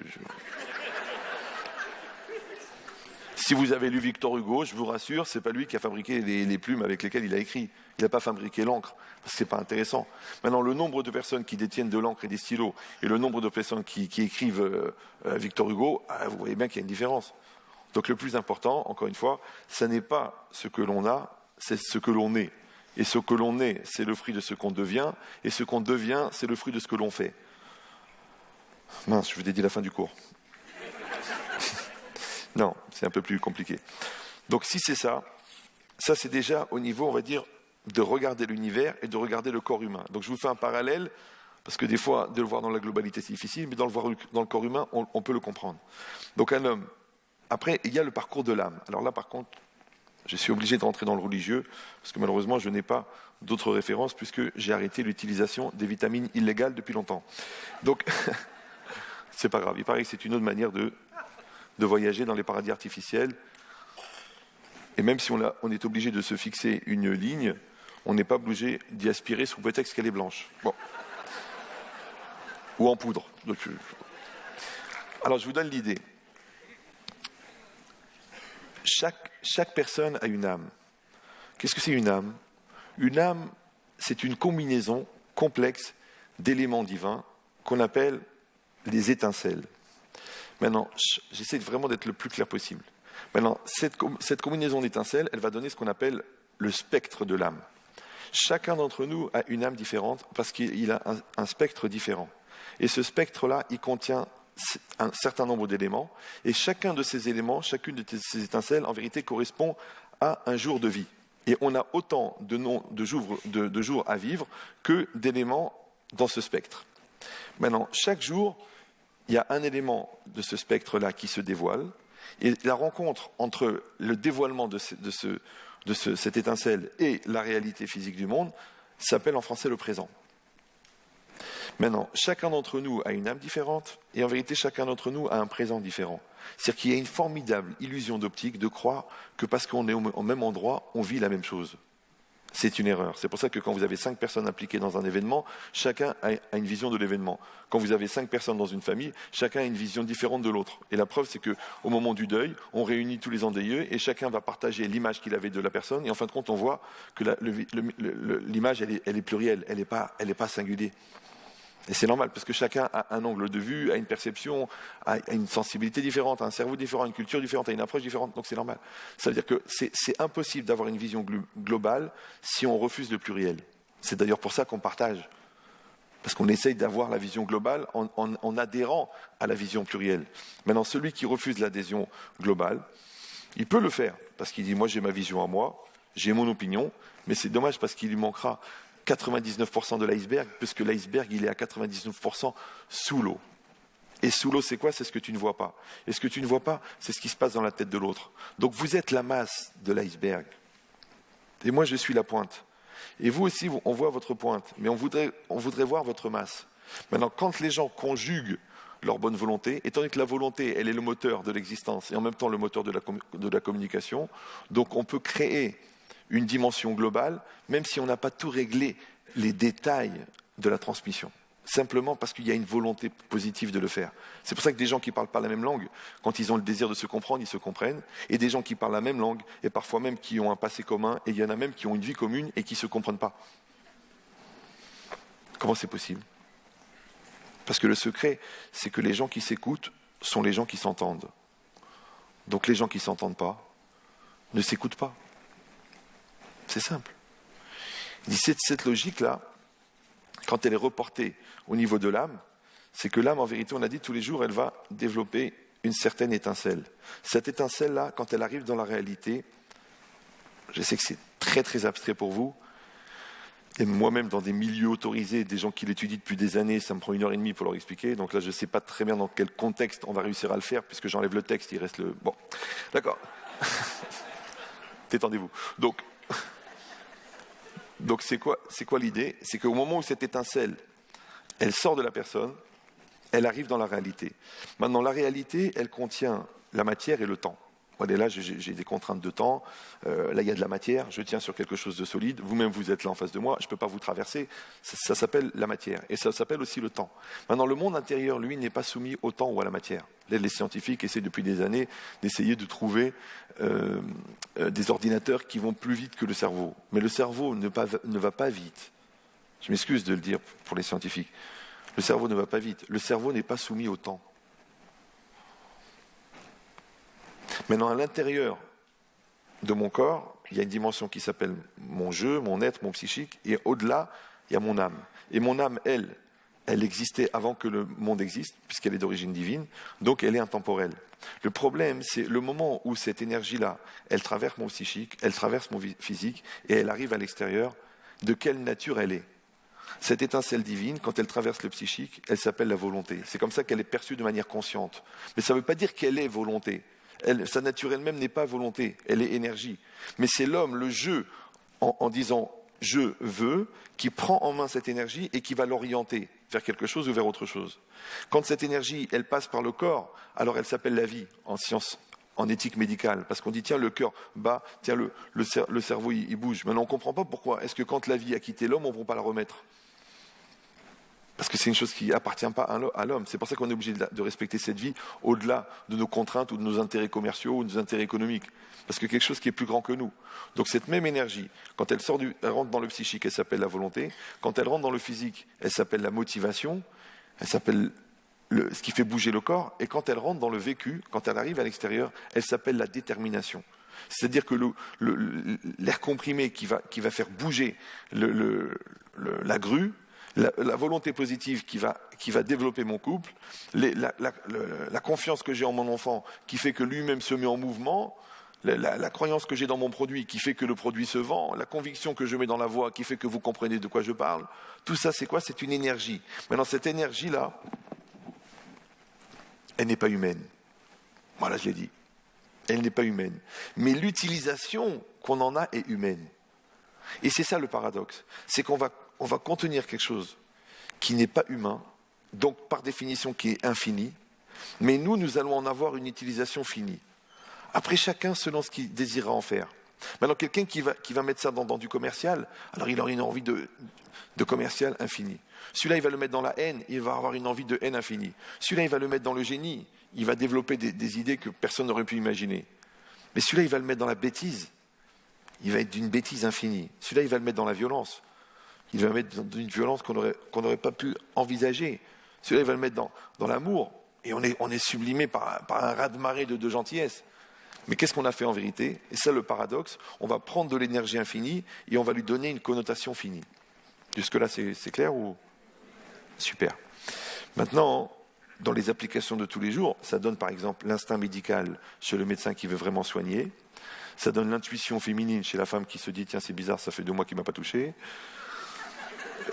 Si vous avez lu Victor Hugo, je vous rassure, c'est pas lui qui a fabriqué les plumes avec lesquelles il a écrit. Il n'a pas fabriqué l'encre, parce que c'est pas intéressant. Maintenant, le nombre de personnes qui détiennent de l'encre et des stylos, et le nombre de personnes qui écrivent Victor Hugo, vous voyez bien qu'il y a une différence. Donc le plus important, encore une fois, ce n'est pas ce que l'on a, c'est ce que l'on est. Et ce que l'on est, c'est le fruit de ce qu'on devient, et ce qu'on devient, c'est le fruit de ce que l'on fait. Mince, je vous ai dit la fin du cours. Non, c'est un peu plus compliqué. Donc si c'est ça c'est déjà au niveau, on va dire, de regarder l'univers et de regarder le corps humain. Donc je vous fais un parallèle, parce que des fois, de le voir dans la globalité, c'est difficile, mais dans le corps humain, on peut le comprendre. Donc un homme. Après, il y a le parcours de l'âme. Alors là, par contre, je suis obligé de rentrer dans le religieux, parce que malheureusement, je n'ai pas d'autres références, puisque j'ai arrêté l'utilisation des vitamines illégales depuis longtemps. Donc, c'est pas grave. Il paraît que c'est une autre manière de voyager dans les paradis artificiels. Et même si on est obligé de se fixer une ligne, on n'est pas obligé d'y aspirer sous prétexte qu'elle est blanche. Bon. Ou en poudre. Alors, je vous donne l'idée. Chaque personne a une âme. Qu'est-ce que c'est une âme? Une âme, c'est une combinaison complexe d'éléments divins qu'on appelle les étincelles. Maintenant, j'essaie vraiment d'être le plus clair possible. Maintenant, cette combinaison d'étincelles, elle va donner ce qu'on appelle le spectre de l'âme. Chacun d'entre nous a une âme différente parce qu'il a un spectre différent. Et ce spectre-là, il contient un certain nombre d'éléments, et chacun de ces éléments, chacune de ces étincelles, en vérité, correspond à un jour de vie. Et on a autant de jours à vivre que d'éléments dans ce spectre. Maintenant, chaque jour, il y a un élément de ce spectre-là qui se dévoile, et la rencontre entre le dévoilement de cette étincelle et la réalité physique du monde s'appelle en français le présent. Maintenant, chacun d'entre nous a une âme différente, et en vérité, chacun d'entre nous a un présent différent. C'est-à-dire qu'il y a une formidable illusion d'optique de croire que parce qu'on est au même endroit, on vit la même chose. C'est une erreur. C'est pour ça que quand vous avez 5 personnes impliquées dans un événement, chacun a une vision de l'événement. Quand vous avez 5 personnes dans une famille, chacun a une vision différente de l'autre. Et la preuve, c'est qu'au moment du deuil, on réunit tous les endeuillés et chacun va partager l'image qu'il avait de la personne. Et en fin de compte, on voit que l'image, elle est plurielle, elle n'est pas singulière. Et c'est normal, parce que chacun a un angle de vue, a une perception, a une sensibilité différente, a un cerveau différent, a une culture différente, a une approche différente, donc c'est normal. Ça veut dire que c'est impossible d'avoir une vision globale si on refuse le pluriel. C'est d'ailleurs pour ça qu'on partage. Parce qu'on essaye d'avoir la vision globale en adhérant à la vision plurielle. Maintenant, celui qui refuse l'adhésion globale, il peut le faire, parce qu'il dit « moi j'ai ma vision à moi, j'ai mon opinion », mais c'est dommage parce qu'il lui manquera 99% de l'iceberg, puisque l'iceberg, il est à 99% sous l'eau. Et sous l'eau, c'est quoi? C'est ce que tu ne vois pas. Et ce que tu ne vois pas, c'est ce qui se passe dans la tête de l'autre. Donc vous êtes la masse de l'iceberg. Et moi, je suis la pointe. Et vous aussi, on voit votre pointe, mais on voudrait voir votre masse. Maintenant, quand les gens conjuguent leur bonne volonté, étant donné que la volonté, elle est le moteur de l'existence, et en même temps le moteur de la communication, donc on peut créer une dimension globale, même si on n'a pas tout réglé les détails de la transmission. simplement parce qu'il y a une volonté positive de le faire. C'est pour ça que des gens qui ne parlent pas la même langue, quand ils ont le désir de se comprendre, ils se comprennent, et des gens qui parlent la même langue, et parfois même qui ont un passé commun, et il y en a même qui ont une vie commune et qui ne se comprennent pas. Comment c'est possible ? Parce que le secret, c'est que les gens qui s'écoutent sont les gens qui s'entendent. Donc les gens qui ne s'entendent pas ne s'écoutent pas. C'est simple. Il dit, cette logique-là, quand elle est reportée au niveau de l'âme, c'est que l'âme, en vérité, on a dit tous les jours, elle va développer une certaine étincelle. Cette étincelle-là, quand elle arrive dans la réalité, je sais que c'est très très abstrait pour vous, et moi-même dans des milieux autorisés, des gens qui l'étudient depuis des années, ça me prend 1h30 pour leur expliquer, donc là je ne sais pas très bien dans quel contexte on va réussir à le faire, puisque j'enlève le texte, il reste le... Bon, d'accord. Détendez-vous. Donc c'est quoi l'idée ? C'est qu'au moment où cette étincelle, elle sort de la personne, elle arrive dans la réalité. Maintenant, la réalité, elle contient la matière et le temps. Moi, là, j'ai des contraintes de temps. Là, il y a de la matière. Je tiens sur quelque chose de solide. Vous-même, vous êtes là en face de moi. Je ne peux pas vous traverser. Ça s'appelle la matière. Et ça s'appelle aussi le temps. Maintenant, le monde intérieur, lui, n'est pas soumis au temps ou à la matière. Là, les scientifiques essaient depuis des années d'essayer de trouver des ordinateurs qui vont plus vite que le cerveau. Mais le cerveau ne va pas vite. Je m'excuse de le dire pour les scientifiques. Le cerveau ne va pas vite. Le cerveau n'est pas soumis au temps. Maintenant, à l'intérieur de mon corps, il y a une dimension qui s'appelle mon jeu, mon être, mon psychique, et au-delà, il y a mon âme. Et mon âme, elle existait avant que le monde existe, puisqu'elle est d'origine divine, donc elle est intemporelle. Le problème, c'est le moment où cette énergie-là, elle traverse mon psychique, elle traverse mon physique, et elle arrive à l'extérieur, de quelle nature elle est. Cette étincelle divine, quand elle traverse le psychique, elle s'appelle la volonté. C'est comme ça qu'elle est perçue de manière consciente. Mais ça ne veut pas dire qu'elle est volonté. Sa nature elle-même n'est pas volonté, elle est énergie. Mais c'est l'homme, le jeu, en disant « je veux », qui prend en main cette énergie et qui va l'orienter vers quelque chose ou vers autre chose. Quand cette énergie, elle passe par le corps, alors elle s'appelle la vie, en science, en éthique médicale. Parce qu'on dit, tiens, le cœur bat, tiens, le cerveau, il bouge. Maintenant, on ne comprend pas pourquoi. Est-ce que quand la vie a quitté l'homme, on ne peut pas la remettre ? Parce que c'est une chose qui n'appartient pas à l'homme. C'est pour ça qu'on est obligé de respecter cette vie au-delà de nos contraintes ou de nos intérêts commerciaux ou de nos intérêts économiques. Parce que quelque chose qui est plus grand que nous. Donc cette même énergie, quand elle rentre dans le psychique, elle s'appelle la volonté. Quand elle rentre dans le physique, elle s'appelle la motivation. Elle s'appelle ce qui fait bouger le corps. Et quand elle rentre dans le vécu, quand elle arrive à l'extérieur, elle s'appelle la détermination. C'est-à-dire que l'air comprimé qui va faire bouger la grue, la volonté positive qui va développer mon couple, la confiance que j'ai en mon enfant qui fait que lui-même se met en mouvement, la croyance que j'ai dans mon produit qui fait que le produit se vend, la conviction que je mets dans la voix qui fait que vous comprenez de quoi je parle, tout ça c'est quoi ? C'est une énergie. Maintenant cette énergie-là, elle n'est pas humaine. Voilà, je l'ai dit. Elle n'est pas humaine. Mais l'utilisation qu'on en a est humaine. Et c'est ça le paradoxe. C'est qu'on va contenir quelque chose qui n'est pas humain, donc par définition qui est infini, mais nous allons en avoir une utilisation finie. Après chacun selon ce qu'il désirera en faire. Maintenant, quelqu'un qui va mettre ça dans du commercial, alors il aura une envie de commercial infini. Celui-là, il va le mettre dans la haine, il va avoir une envie de haine infinie. Celui-là, il va le mettre dans le génie, il va développer des idées que personne n'aurait pu imaginer. Mais celui-là, il va le mettre dans la bêtise, il va être d'une bêtise infinie. Celui-là, il va le mettre dans la violence, il va le mettre dans une violence qu'on n'aurait pas pu envisager. Celui-là, il va le mettre dans l'amour, et on est sublimé par un raz-de-marée de gentillesse. Mais qu'est-ce qu'on a fait en vérité ? Et ça, le paradoxe, on va prendre de l'énergie infinie et on va lui donner une connotation finie. Jusque-là, c'est clair ou... Super. Maintenant, dans les applications de tous les jours, ça donne par exemple l'instinct médical chez le médecin qui veut vraiment soigner. Ça donne l'intuition féminine chez la femme qui se dit « Tiens, c'est bizarre, ça fait 2 mois qu'il ne m'a pas touché ».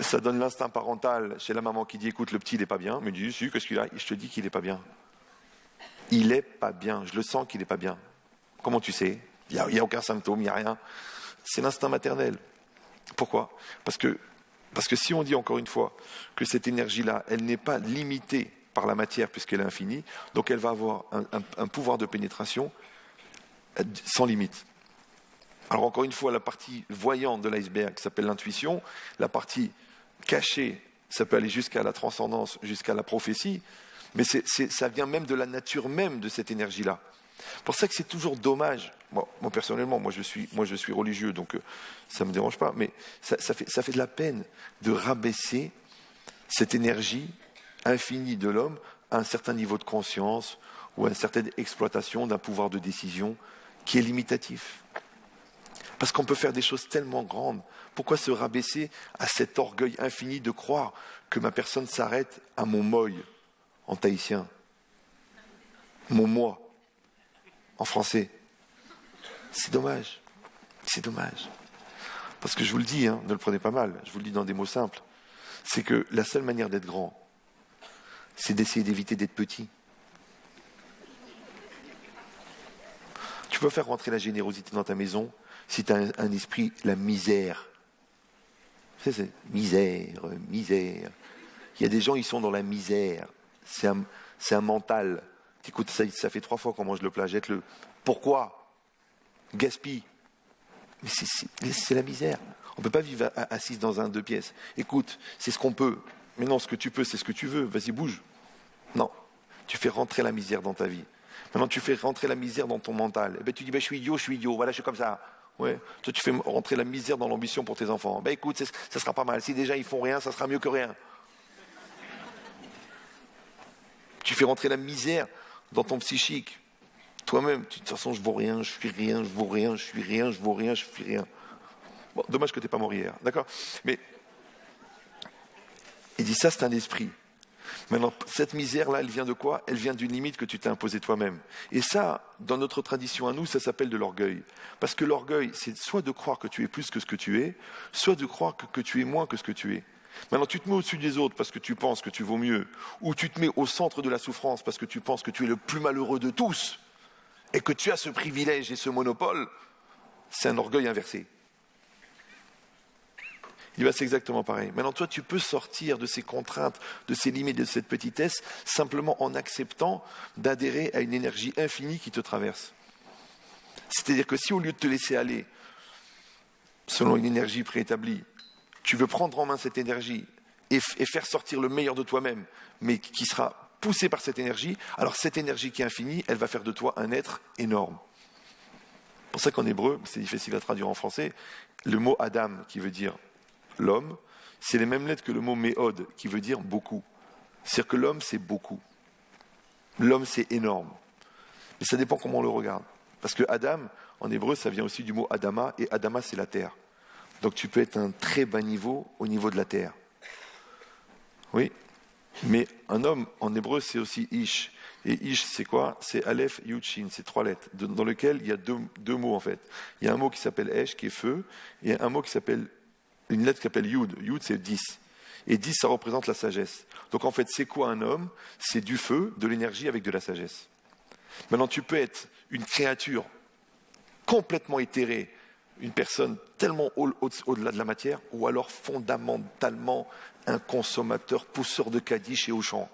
Ça donne l'instinct parental chez la maman qui dit « Écoute, le petit, il n'est pas bien ». Mais dit « Si, qu'est-ce qu'il a ?» Je te dis qu'il n'est pas bien. Il n'est pas bien. Je le sens qu'il n'est pas bien. Comment tu sais ? Il n'y a aucun symptôme, il n'y a rien. C'est l'instinct maternel. Pourquoi ? Parce que si on dit encore une fois que cette énergie-là, elle n'est pas limitée par la matière puisqu'elle est infinie, donc elle va avoir un pouvoir de pénétration sans limite. Alors encore une fois, la partie voyante de l'iceberg qui s'appelle l'intuition, la partie cachée ça peut aller jusqu'à la transcendance, jusqu'à la prophétie, mais ça vient même de la nature même de cette énergie-là. C'est pour ça que c'est toujours dommage. Moi personnellement, moi je suis religieux, donc ça ne me dérange pas, mais ça fait de la peine de rabaisser cette énergie infinie de l'homme à un certain niveau de conscience ou à une certaine exploitation d'un pouvoir de décision qui est limitatif. Parce qu'on peut faire des choses tellement grandes. Pourquoi se rabaisser à cet orgueil infini de croire que ma personne s'arrête à mon moi en tahitien, mon moi en français? C'est dommage. C'est dommage. Parce que je vous le dis, ne le prenez pas mal, je vous le dis dans des mots simples, c'est que la seule manière d'être grand, c'est d'essayer d'éviter d'être petit. Tu peux faire rentrer la générosité dans ta maison si tu as un esprit, la misère. C'est misère. Il y a des gens, ils sont dans la misère. C'est un mental. Écoute, ça fait 3 fois qu'on mange le plat, jette-le. Pourquoi? Gaspille. Mais c'est la misère. On ne peut pas vivre assis dans un 2 pièces. Écoute, c'est ce qu'on peut. Mais non, ce que tu peux, c'est ce que tu veux. Vas-y, bouge. Non. Tu fais rentrer la misère dans ta vie. Maintenant, tu fais rentrer la misère dans ton mental. Tu dis, je suis idiot, voilà, je suis comme ça. Ouais. Toi, tu fais rentrer la misère dans l'ambition pour tes enfants. Écoute, ça sera pas mal. Si déjà ils font rien, ça sera mieux que rien. Tu fais rentrer la misère dans ton psychique. Toi-même, de toute façon, je vaux rien, je suis rien, je vaux rien, je suis rien, je vaux rien, je suis rien. Bon, dommage que tu n'es pas mort hier, d'accord? Mais il dit ça, c'est un esprit. Maintenant, cette misère-là, elle vient de quoi? Elle vient d'une limite que tu t'es imposée toi-même. Et ça, dans notre tradition à nous, ça s'appelle de l'orgueil. Parce que l'orgueil, c'est soit de croire que tu es plus que ce que tu es, soit de croire que tu es moins que ce que tu es. Maintenant, tu te mets au-dessus des autres parce que tu penses que tu vaux mieux, ou tu te mets au centre de la souffrance parce que tu penses que tu es le plus malheureux de tous, et que tu as ce privilège et ce monopole, c'est un orgueil inversé. C'est exactement pareil. Maintenant, toi, tu peux sortir de ces contraintes, de ces limites, de cette petitesse, simplement en acceptant d'adhérer à une énergie infinie qui te traverse. C'est-à-dire que si au lieu de te laisser aller, selon une énergie préétablie, tu veux prendre en main cette énergie et faire sortir le meilleur de toi-même, mais qui sera poussé par cette énergie, alors cette énergie qui est infinie, elle va faire de toi un être énorme. C'est pour ça qu'en hébreu, c'est difficile à traduire en français, le mot Adam, qui veut dire l'homme, c'est les mêmes lettres que le mot méhod, qui veut dire beaucoup. C'est-à-dire que l'homme, c'est beaucoup. L'homme, c'est énorme. Mais ça dépend comment on le regarde. Parce que Adam, en hébreu, ça vient aussi du mot Adama, et Adama, c'est la terre. Donc tu peux être à un très bas niveau au niveau de la terre. Oui, mais un homme, en hébreu, c'est aussi Ish. Et Ish, c'est quoi? C'est Aleph, Yud, Shin, c'est 3 lettres, dans lesquelles il y a deux mots, en fait. Il y a un mot qui s'appelle Esh, qui est feu, et un mot qui s'appelle une lettre qui s'appelle Yud. Yud, c'est 10. Et 10, ça représente la sagesse. Donc en fait, c'est quoi un homme? C'est du feu, de l'énergie avec de la sagesse. Maintenant, tu peux être une créature complètement éthérée, une personne tellement au-delà de la matière, ou alors fondamentalement un consommateur pousseur de caddie chez Auchan.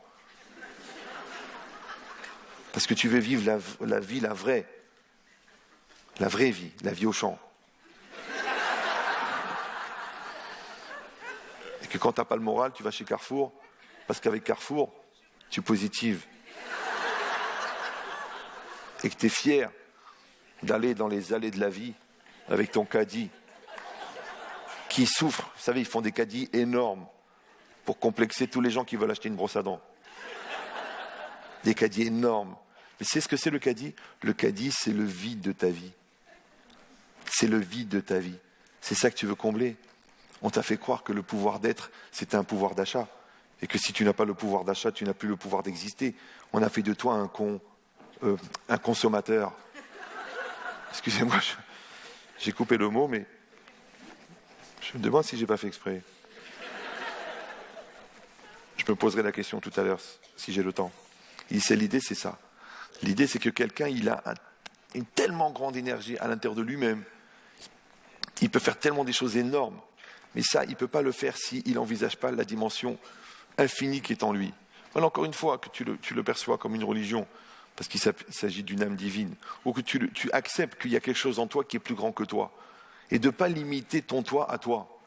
Parce que tu veux vivre la vie, la vraie vie, la vie Auchan. Que quand tu n'as pas le moral, tu vas chez Carrefour, parce qu'avec Carrefour, tu positives. Et que tu es fier d'aller dans les allées de la vie avec ton caddie, qui souffrent. Vous savez, ils font des caddies énormes pour complexer tous les gens qui veulent acheter une brosse à dents. Des caddies énormes. Mais c'est ce que c'est le caddie? Le caddie, c'est le vide de ta vie. C'est le vide de ta vie. C'est ça que tu veux combler. On t'a fait croire que le pouvoir d'être, c'était un pouvoir d'achat. Et que si tu n'as pas le pouvoir d'achat, tu n'as plus le pouvoir d'exister. On a fait de toi un consommateur. Excusez-moi, j'ai coupé le mot, mais je me demande si j'ai pas fait exprès. Je me poserai la question tout à l'heure, si j'ai le temps. L'idée, c'est ça. L'idée, c'est que quelqu'un, il a une tellement grande énergie à l'intérieur de lui-même. Il peut faire tellement des choses énormes. Mais ça, il ne peut pas le faire s'il n'envisage pas la dimension infinie qui est en lui. Alors, encore une fois, que tu le perçois comme une religion, parce qu'il s'agit d'une âme divine, ou que tu acceptes qu'il y a quelque chose en toi qui est plus grand que toi, et de ne pas limiter ton toi à toi.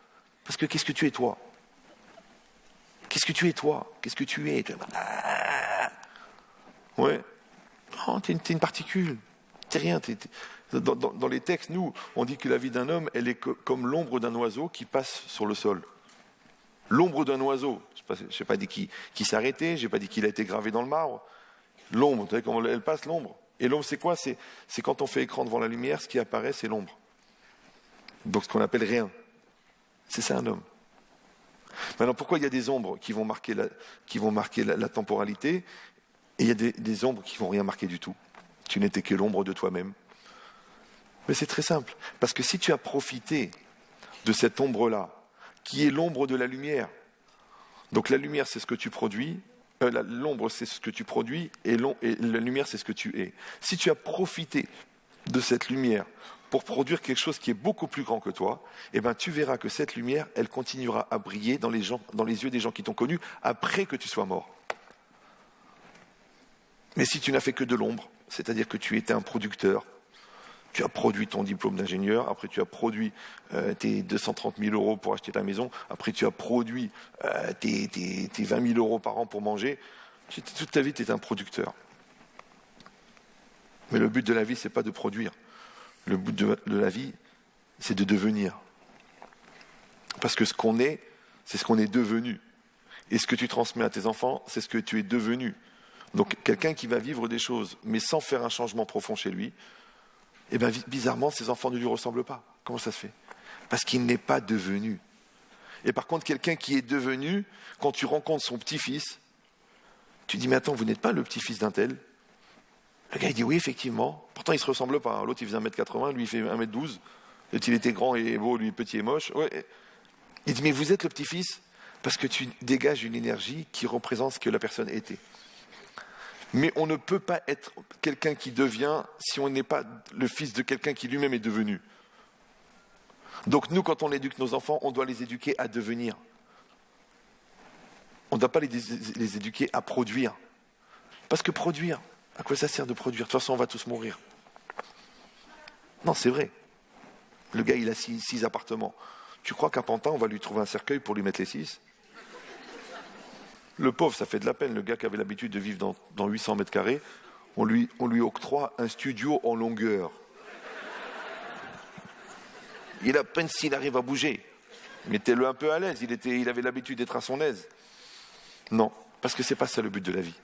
Parce que qu'est-ce que tu es toi? Qu'est-ce que tu es, toi? Qu'est-ce que tu es? Ouais. Non, t'es une particule. T'es rien. Dans les textes, nous, on dit que la vie d'un homme, elle est comme l'ombre d'un oiseau qui passe sur le sol. L'ombre d'un oiseau. Je n'ai pas dit qu'il s'est arrêté, je n'ai pas dit qu'il a été gravé dans le marbre. L'ombre, vous savez comment elle passe, l'ombre? Et l'ombre, c'est quoi? C'est quand on fait écran devant la lumière, ce qui apparaît, c'est l'ombre. Donc ce qu'on appelle rien. C'est ça un homme. Maintenant, pourquoi il y a des ombres qui vont marquer la temporalité, et il y a des ombres qui ne vont rien marquer du tout? Tu n'étais que l'ombre de toi-même. Mais c'est très simple. Parce que si tu as profité de cette ombre-là, qui est l'ombre de la lumière, donc la lumière, c'est ce que tu produis, l'ombre, c'est ce que tu produis, et la lumière, c'est ce que tu es. Si tu as profité de cette lumière pour produire quelque chose qui est beaucoup plus grand que toi, eh ben, tu verras que cette lumière, elle continuera à briller dans les yeux des gens qui t'ont connu après que tu sois mort. Mais si tu n'as fait que de l'ombre, c'est-à-dire que tu étais un producteur, tu as produit ton diplôme d'ingénieur, après tu as produit tes 230 000 euros pour acheter ta maison, après tu as produit tes 20 000 euros par an pour manger, toute ta vie tu étais un producteur. Mais le but de la vie, c'est pas de produire. Le but de la vie, c'est de devenir. Parce que ce qu'on est, c'est ce qu'on est devenu. Et ce que tu transmets à tes enfants, c'est ce que tu es devenu. Donc quelqu'un qui va vivre des choses, mais sans faire un changement profond chez lui, eh bien bizarrement, ses enfants ne lui ressemblent pas. Comment ça se fait? Parce qu'il n'est pas devenu. Et par contre, quelqu'un qui est devenu, quand tu rencontres son petit-fils, tu dis, mais attends, vous n'êtes pas le petit-fils d'un tel? Le gars, il dit, oui, effectivement. Pourtant, il ne se ressemble pas. L'autre, il faisait 1m80, lui, il fait 1m12. L'autre, il était grand et beau, lui, petit et moche. Ouais. Il dit, mais vous êtes le petit-fils parce que tu dégages une énergie qui représente ce que la personne était. Mais on ne peut pas être quelqu'un qui devient si on n'est pas le fils de quelqu'un qui lui-même est devenu. Donc nous, quand on éduque nos enfants, on doit les éduquer à devenir. On ne doit pas les éduquer à produire. Parce que produire, à quoi ça sert de produire? De toute façon, on va tous mourir. Non, c'est vrai. Le gars, il a 6 appartements. Tu crois qu'à Pantin, on va lui trouver un cercueil pour lui mettre les 6? Le pauvre, ça fait de la peine. Le gars qui avait l'habitude de vivre dans 800 mètres carrés, on lui octroie un studio en longueur. Il a peine s'il arrive à bouger. Mettez-le un peu à l'aise. Il avait l'habitude d'être à son aise. Non, parce que c'est pas ça le but de la vie.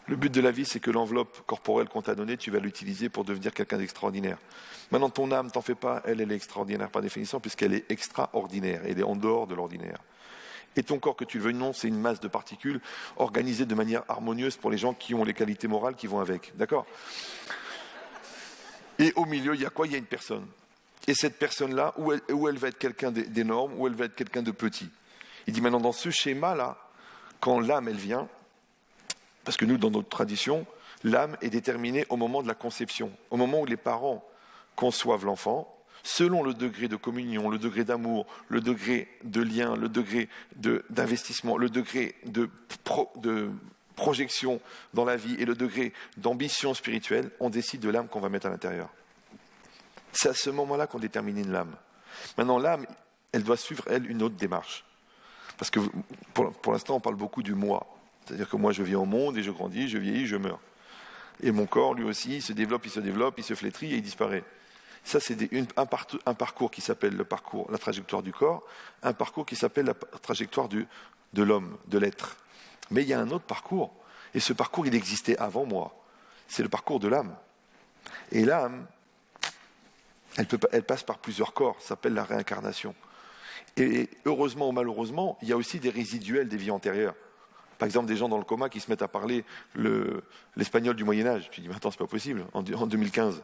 Le but de la vie, c'est que l'enveloppe corporelle qu'on t'a donnée, tu vas l'utiliser pour devenir quelqu'un d'extraordinaire. Maintenant, ton âme, t'en fais pas, elle est extraordinaire par définition, puisqu'elle est extraordinaire. Elle est en dehors de l'ordinaire. Et ton corps, que tu le veuilles ou non, c'est une masse de particules organisée de manière harmonieuse pour les gens qui ont les qualités morales qui vont avec. D'accord? Et au milieu, il y a quoi? Il y a une personne. Et cette personne-là, où elle va être quelqu'un d'énorme, ou elle va être quelqu'un de petit. Il dit maintenant, dans ce schéma-là, quand l'âme, elle vient, parce que nous, dans notre tradition, l'âme est déterminée au moment de la conception, au moment où les parents conçoivent l'enfant, selon le degré de communion, le degré d'amour, le degré de lien, le degré d'investissement, le degré de projection dans la vie et le degré d'ambition spirituelle, on décide de l'âme qu'on va mettre à l'intérieur. C'est à ce moment-là qu'on détermine une l'âme. Maintenant, l'âme, elle doit suivre, elle, une autre démarche. Parce que pour l'instant, on parle beaucoup du moi. C'est-à-dire que moi, je viens au monde et je grandis, je vieillis, je meurs. Et mon corps, lui aussi, il se développe, il se flétrit et il disparaît. Ça, c'est un parcours qui s'appelle la trajectoire du corps, un parcours qui s'appelle la trajectoire de l'homme, de l'être. Mais il y a un autre parcours, et ce parcours, il existait avant moi. C'est le parcours de l'âme. Et l'âme, elle passe par plusieurs corps, ça s'appelle la réincarnation. Et heureusement ou malheureusement, il y a aussi des résiduels des vies antérieures. Par exemple, des gens dans le coma qui se mettent à parler l'espagnol du Moyen-Âge. Tu dis, mais attends, c'est pas possible, en 2015.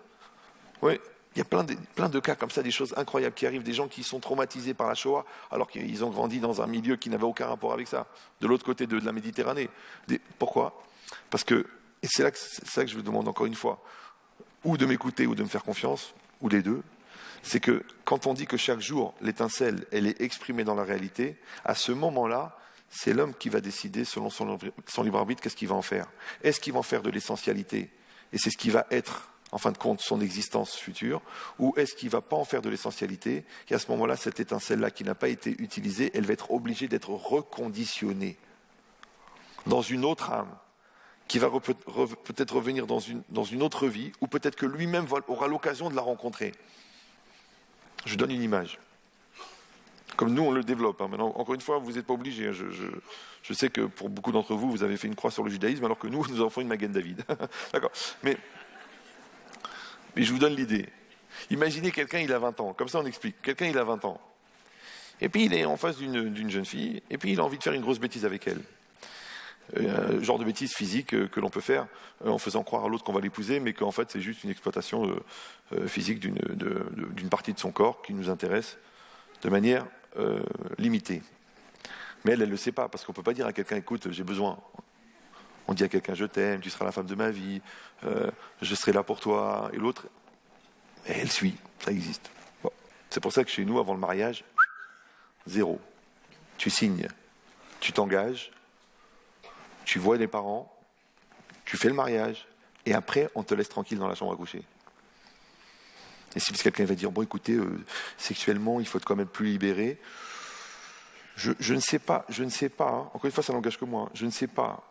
Oui, il y a plein de cas comme ça, des choses incroyables qui arrivent, des gens qui sont traumatisés par la Shoah, alors qu'ils ont grandi dans un milieu qui n'avait aucun rapport avec ça, de l'autre côté de la Méditerranée. Pourquoi? Parce que, et c'est là que je vous demande encore une fois, ou de m'écouter ou de me faire confiance, ou les deux, c'est que quand on dit que chaque jour, l'étincelle, elle est exprimée dans la réalité, à ce moment-là, c'est l'homme qui va décider, selon son libre arbitre, qu'est-ce qu'il va en faire. Est-ce qu'il va en faire de l'essentialité? Et c'est ce qui va être en fin de compte, son existence future, ou est-ce qu'il ne va pas en faire de l'essentialité, et à ce moment-là, cette étincelle-là qui n'a pas été utilisée, elle va être obligée d'être reconditionnée dans une autre âme, qui va peut-être revenir dans une autre vie, ou peut-être que lui-même aura l'occasion de la rencontrer. Je donne une image. Comme nous, on le développe. Maintenant, encore une fois, vous n'êtes pas obligés. Je sais que pour beaucoup d'entre vous, vous avez fait une croix sur le judaïsme, alors que nous en faisons une Magen David. D'accord. Mais je vous donne l'idée. Imaginez quelqu'un, il a 20 ans. Comme ça, on explique. Quelqu'un, il a 20 ans. Et puis, il est en face d'une jeune fille, et puis il a envie de faire une grosse bêtise avec elle. Genre de bêtise physique que l'on peut faire en faisant croire à l'autre qu'on va l'épouser, mais qu'en fait, c'est juste une exploitation physique d'une partie de son corps qui nous intéresse de manière limitée. Mais elle ne le sait pas, parce qu'on ne peut pas dire à quelqu'un, écoute, j'ai besoin. On dit à quelqu'un, je t'aime, tu seras la femme de ma vie, je serai là pour toi, et l'autre, elle suit, ça existe. Bon. C'est pour ça que chez nous, avant le mariage, 0. Tu signes, tu t'engages, tu vois les parents, tu fais le mariage, et après, on te laisse tranquille dans la chambre à coucher. Et si quelqu'un va dire, bon écoutez, sexuellement, il faut être quand même plus libéré, je ne sais pas, hein, encore une fois, ça n'engage que moi, hein, je ne sais pas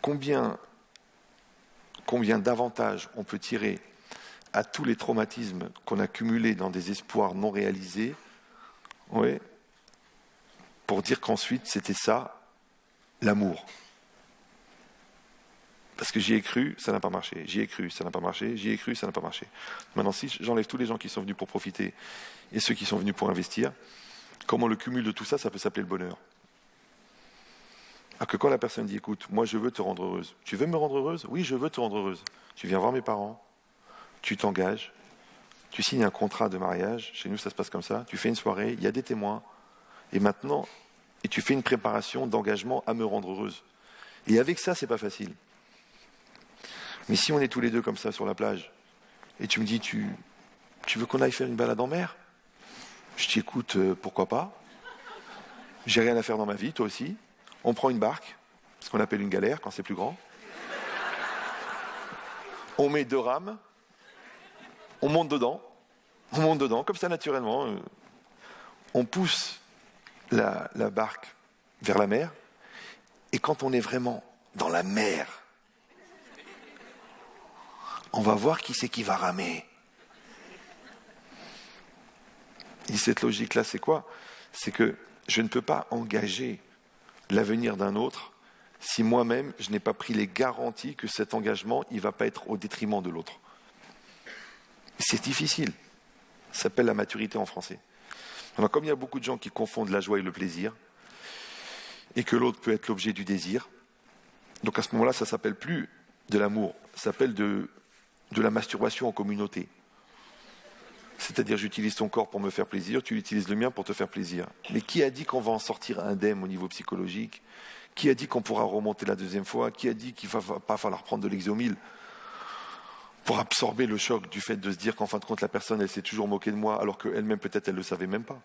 combien d'avantages on peut tirer à tous les traumatismes qu'on a cumulés dans des espoirs non réalisés, ouais, pour dire qu'ensuite, c'était ça, l'amour. Parce que j'y ai cru, ça n'a pas marché. J'y ai cru, ça n'a pas marché. J'y ai cru, ça n'a pas marché. Maintenant, si j'enlève tous les gens qui sont venus pour profiter et ceux qui sont venus pour investir, comment le cumul de tout ça, ça peut s'appeler le bonheur. Alors que quand la personne dit, écoute, moi je veux te rendre heureuse. Tu veux me rendre heureuse? Oui, je veux te rendre heureuse. Tu viens voir mes parents, tu t'engages, tu signes un contrat de mariage. Chez nous, ça se passe comme ça. Tu fais une soirée, il y a des témoins. Et maintenant, et tu fais une préparation d'engagement à me rendre heureuse. Et avec ça, c'est pas facile. Mais si on est tous les deux comme ça sur la plage, et tu me dis, tu veux qu'on aille faire une balade en mer? Je dis, écoute, pourquoi pas? J'ai rien à faire dans ma vie, toi aussi. On prend une barque, ce qu'on appelle une galère quand c'est plus grand. On met 2 rames, on monte dedans, comme ça naturellement. On pousse la barque vers la mer, et quand on est vraiment dans la mer, on va voir qui c'est qui va ramer. Et cette logique-là, c'est quoi? C'est que je ne peux pas engager l'avenir d'un autre si moi-même, je n'ai pas pris les garanties que cet engagement, il ne va pas être au détriment de l'autre. C'est difficile. Ça s'appelle la maturité en français. Alors, comme il y a beaucoup de gens qui confondent la joie et le plaisir, et que l'autre peut être l'objet du désir, donc à ce moment-là, ça ne s'appelle plus de l'amour, ça s'appelle de la masturbation en communauté. C'est-à-dire, j'utilise ton corps pour me faire plaisir, tu utilises le mien pour te faire plaisir. Mais qui a dit qu'on va en sortir indemne au niveau psychologique? Qui a dit qu'on pourra remonter la 2e fois? Qui a dit qu'il ne va pas falloir prendre de l'exomil pour absorber le choc du fait de se dire qu'en fin de compte, la personne, elle s'est toujours moquée de moi, alors qu'elle-même, peut-être, elle ne le savait même pas.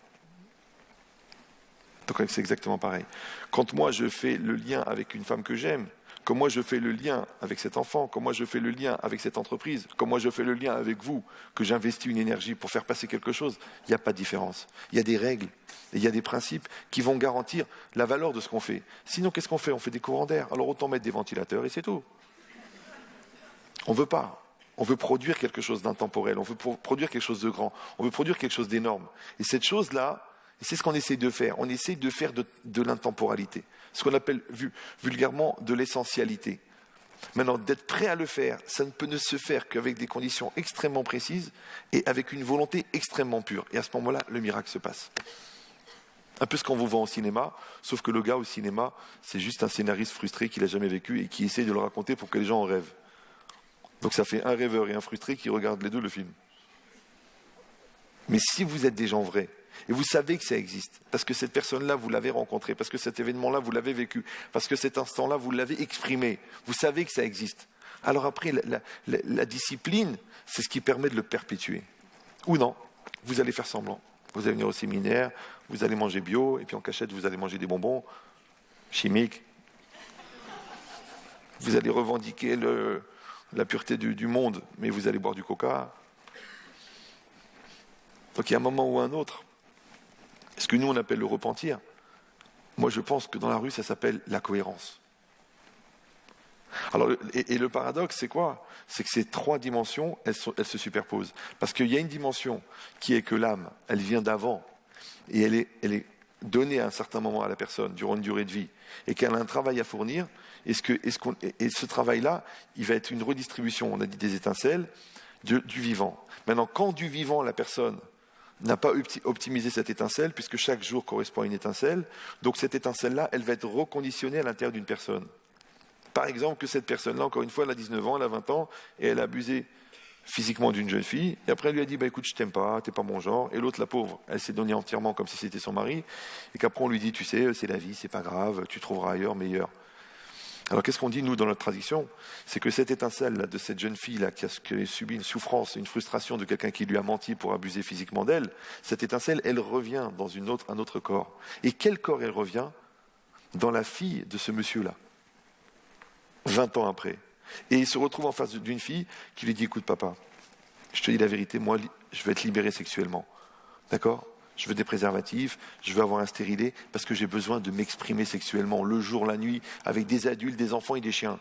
Donc, c'est exactement pareil. Quand moi, je fais le lien avec une femme que j'aime, comme moi je fais le lien avec cet enfant, comme moi je fais le lien avec cette entreprise, comme moi je fais le lien avec vous, que j'investis une énergie pour faire passer quelque chose, il n'y a pas de différence. Il y a des règles, et il y a des principes qui vont garantir la valeur de ce qu'on fait. Sinon, qu'est-ce qu'on fait? On fait des courants d'air. Alors autant mettre des ventilateurs et c'est tout. On ne veut pas. On veut produire quelque chose d'intemporel, on veut produire quelque chose de grand, on veut produire quelque chose d'énorme. Et cette chose-là, c'est ce qu'on essaie de faire. On essaie de faire de l'intemporalité, ce qu'on appelle vulgairement de l'essentialité. Maintenant, d'être prêt à le faire, ça ne peut ne se faire qu'avec des conditions extrêmement précises et avec une volonté extrêmement pure. Et à ce moment-là, le miracle se passe. Un peu ce qu'on vous vend au cinéma, sauf que le gars au cinéma, c'est juste un scénariste frustré qui l'a jamais vécu et qui essaie de le raconter pour que les gens en rêvent. Donc ça fait un rêveur et un frustré qui regardent les deux le film. Mais si vous êtes des gens vrais, et vous savez que ça existe, parce que cette personne-là, vous l'avez rencontrée, parce que cet événement-là, vous l'avez vécu, parce que cet instant-là, vous l'avez exprimé, vous savez que ça existe. Alors après, la discipline, c'est ce qui permet de le perpétuer. Ou non, vous allez faire semblant. Vous allez venir au séminaire, vous allez manger bio, et puis en cachette, vous allez manger des bonbons chimiques. Vous allez revendiquer la pureté du monde, mais vous allez boire du coca. Donc il y a un moment ou un autre. Ce que nous on appelle le repentir, moi je pense que dans la rue ça s'appelle la cohérence. Alors, et le paradoxe, c'est quoi? C'est que ces trois dimensions, elles se superposent. Parce qu'il y a une dimension qui est que l'âme, elle vient d'avant, et elle est donnée à un certain moment à la personne, durant une durée de vie, et qu'elle a un travail à fournir, et ce travail-là, il va être une redistribution, on a dit des étincelles, du vivant. Maintenant, quand du vivant, la personne n'a pas optimisé cette étincelle, puisque chaque jour correspond à une étincelle, donc cette étincelle-là, elle va être reconditionnée à l'intérieur d'une personne. Par exemple, que cette personne-là, encore une fois, elle a 19 ans, elle a 20 ans, et elle a abusé physiquement d'une jeune fille, et après elle lui a dit, écoute, je t'aime pas, t'es pas mon genre, et l'autre, la pauvre, elle s'est donnée entièrement comme si c'était son mari, et qu'après on lui dit, tu sais, c'est la vie, c'est pas grave, tu trouveras ailleurs meilleur. Alors qu'est-ce qu'on dit, nous, dans notre tradition? C'est que cette étincelle-là, de cette jeune fille-là, qui a subi une souffrance, une frustration de quelqu'un qui lui a menti pour abuser physiquement d'elle, cette étincelle, elle revient dans un autre corps. Et quel corps elle revient? Dans la fille de ce monsieur-là. 20 ans après. Et il se retrouve en face d'une fille qui lui dit, écoute papa, je te dis la vérité, moi je veux être libéré sexuellement. D'accord? Je veux des préservatifs, je veux avoir un stérilet, parce que j'ai besoin de m'exprimer sexuellement, le jour, la nuit, avec des adultes, des enfants et des chiens.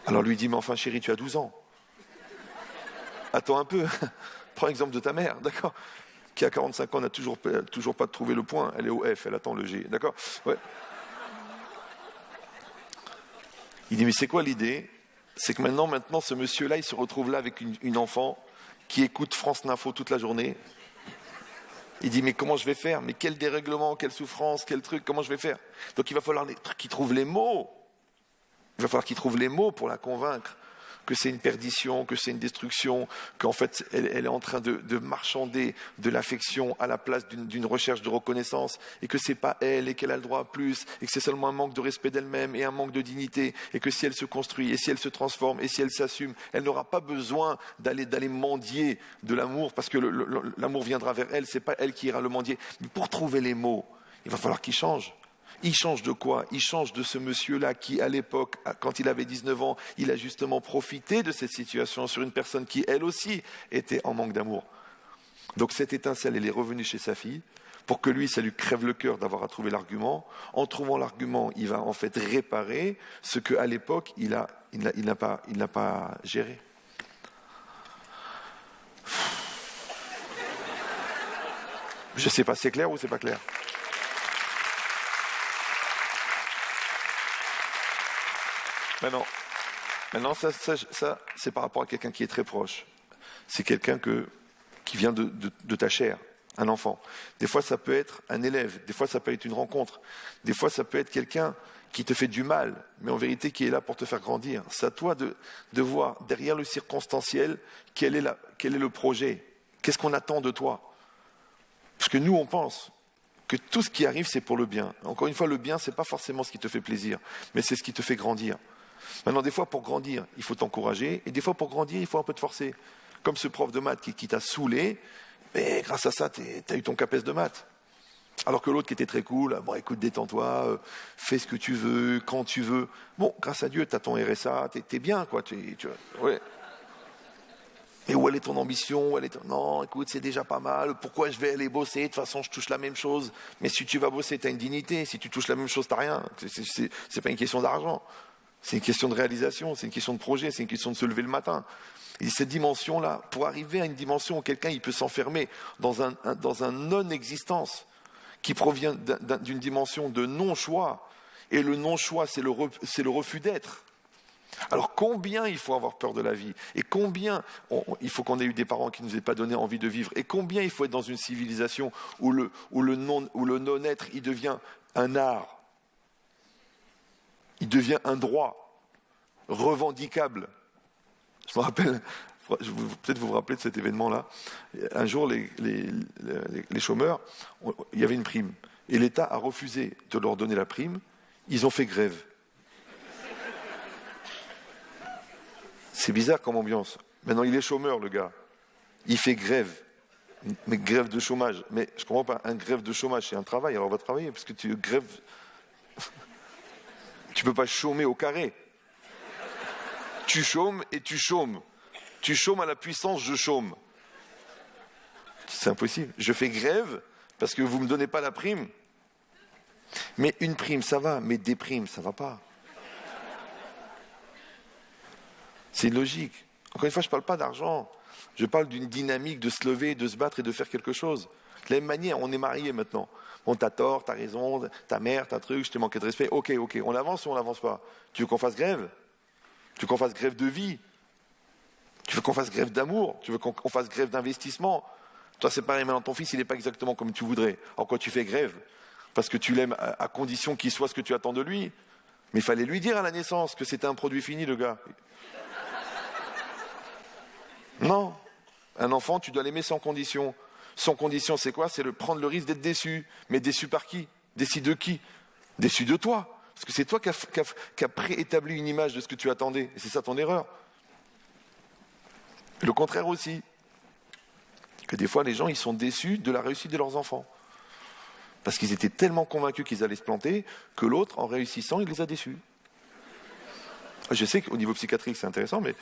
Alors lui dit, mais enfin chérie, tu as 12 ans. Attends un peu, prends l'exemple de ta mère, d'accord? Qui a 45 ans n'a toujours pas trouvé le point, elle est au F, elle attend le G, d'accord? Ouais. Il dit, mais c'est quoi l'idée? C'est que maintenant, ce monsieur-là, il se retrouve là avec une enfant qui écoute France Info toute la journée. Il dit, mais comment je vais faire? Mais quel dérèglement, quelle souffrance, quel truc, comment je vais faire? Donc il va falloir qu'il trouve les mots. Il va falloir qu'il trouve les mots pour la convaincre que c'est une perdition, que c'est une destruction, qu'en fait elle est en train de marchander de l'affection à la place d'une recherche de reconnaissance, et que c'est pas elle, et qu'elle a le droit à plus, et que c'est seulement un manque de respect d'elle-même et un manque de dignité, et que si elle se construit, et si elle se transforme, et si elle s'assume, elle n'aura pas besoin d'aller mendier de l'amour, parce que l'amour viendra vers elle, c'est pas elle qui ira le mendier. Mais pour trouver les mots, il va falloir qu'il change. Il change de quoi? Il change de ce monsieur-là qui, à l'époque, quand il avait 19 ans, il a justement profité de cette situation sur une personne qui, elle aussi, était en manque d'amour. Donc cette étincelle, elle est revenue chez sa fille, pour que lui, ça lui crève le cœur d'avoir à trouver l'argument. En trouvant l'argument, il va en fait réparer ce qu'à l'époque, il n'a pas géré. Je ne sais pas, c'est clair ou c'est pas clair? Maintenant, ça c'est par rapport à quelqu'un qui est très proche. C'est quelqu'un qui vient de ta chair, un enfant. Des fois, ça peut être un élève. Des fois, ça peut être une rencontre. Des fois, ça peut être quelqu'un qui te fait du mal, mais en vérité, qui est là pour te faire grandir. C'est à toi de voir, derrière le circonstanciel, quel est le projet. Qu'est-ce qu'on attend de toi? Parce que nous, on pense que tout ce qui arrive, c'est pour le bien. Encore une fois, le bien, c'est pas forcément ce qui te fait plaisir, mais c'est ce qui te fait grandir. Maintenant, des fois, pour grandir, il faut t'encourager, et des fois, pour grandir, il faut un peu te forcer. Comme ce prof de maths qui t'a saoulé, mais grâce à ça, t'as eu ton CAPES de maths. Alors que l'autre qui était très cool, bon, écoute, détends-toi, fais ce que tu veux, quand tu veux. Bon, grâce à Dieu, t'as ton RSA, t'es bien, quoi. Ouais. Et où elle est ton ambition? Non, écoute, c'est déjà pas mal. Pourquoi je vais aller bosser? De toute façon, je touche la même chose. Mais si tu vas bosser, t'as une dignité. Si tu touches la même chose, t'as rien. C'est pas une question d'argent. C'est une question de réalisation. C'est une question de projet. C'est une question de se lever le matin. Et cette dimension-là, pour arriver à une dimension où quelqu'un il peut s'enfermer dans un non-existence qui provient d'une dimension de non-choix. Et le non-choix, c'est le refus d'être. Alors combien il faut avoir peur de la vie? Et combien il faut qu'on ait eu des parents qui ne nous aient pas donné envie de vivre? Et combien il faut être dans une civilisation où le non-être, il devient un art, il devient un droit revendicable. Je me rappelle, peut-être vous vous rappelez de cet événement-là. Un jour, les chômeurs, il y avait une prime. Et l'État a refusé de leur donner la prime. Ils ont fait grève. C'est bizarre comme ambiance. Maintenant, il est chômeur, le gars. Il fait grève. Mais grève de chômage. Mais je ne comprends pas. Un grève de chômage, c'est un travail. Alors on va travailler, parce que tu grèves. Tu ne peux pas chômer au carré. Tu chômes et tu chômes. Tu chômes à la puissance je chôme. C'est impossible. Je fais grève parce que vous ne me donnez pas la prime. Mais une prime, ça va, mais des primes, ça ne va pas. C'est logique. Encore une fois, je ne parle pas d'argent. Je parle d'une dynamique de se lever, de se battre et de faire quelque chose. De la même manière, on est mariés maintenant. Bon, t'as tort, t'as raison, ta mère, t'as truc, je t'ai manqué de respect. Ok, on avance ou on n'avance pas? Tu veux qu'on fasse grève? Tu veux qu'on fasse grève de vie? Tu veux qu'on fasse grève d'amour? Tu veux qu'on fasse grève d'investissement? Toi, c'est pareil, maintenant ton fils, il n'est pas exactement comme tu voudrais. En quoi tu fais grève? Parce que tu l'aimes à condition qu'il soit ce que tu attends de lui. Mais il fallait lui dire à la naissance que c'était un produit fini, le gars. Non. Un enfant, tu dois l'aimer sans condition. Sans condition, c'est quoi? C'est prendre le risque d'être déçu. Mais déçu par qui? Déçu de qui? Déçu de toi. Parce que c'est toi qui as préétabli une image de ce que tu attendais. Et c'est ça ton erreur. Le contraire aussi. Que des fois, les gens, ils sont déçus de la réussite de leurs enfants. Parce qu'ils étaient tellement convaincus qu'ils allaient se planter, que l'autre, en réussissant, il les a déçus. Je sais qu'au niveau psychiatrique, c'est intéressant, mais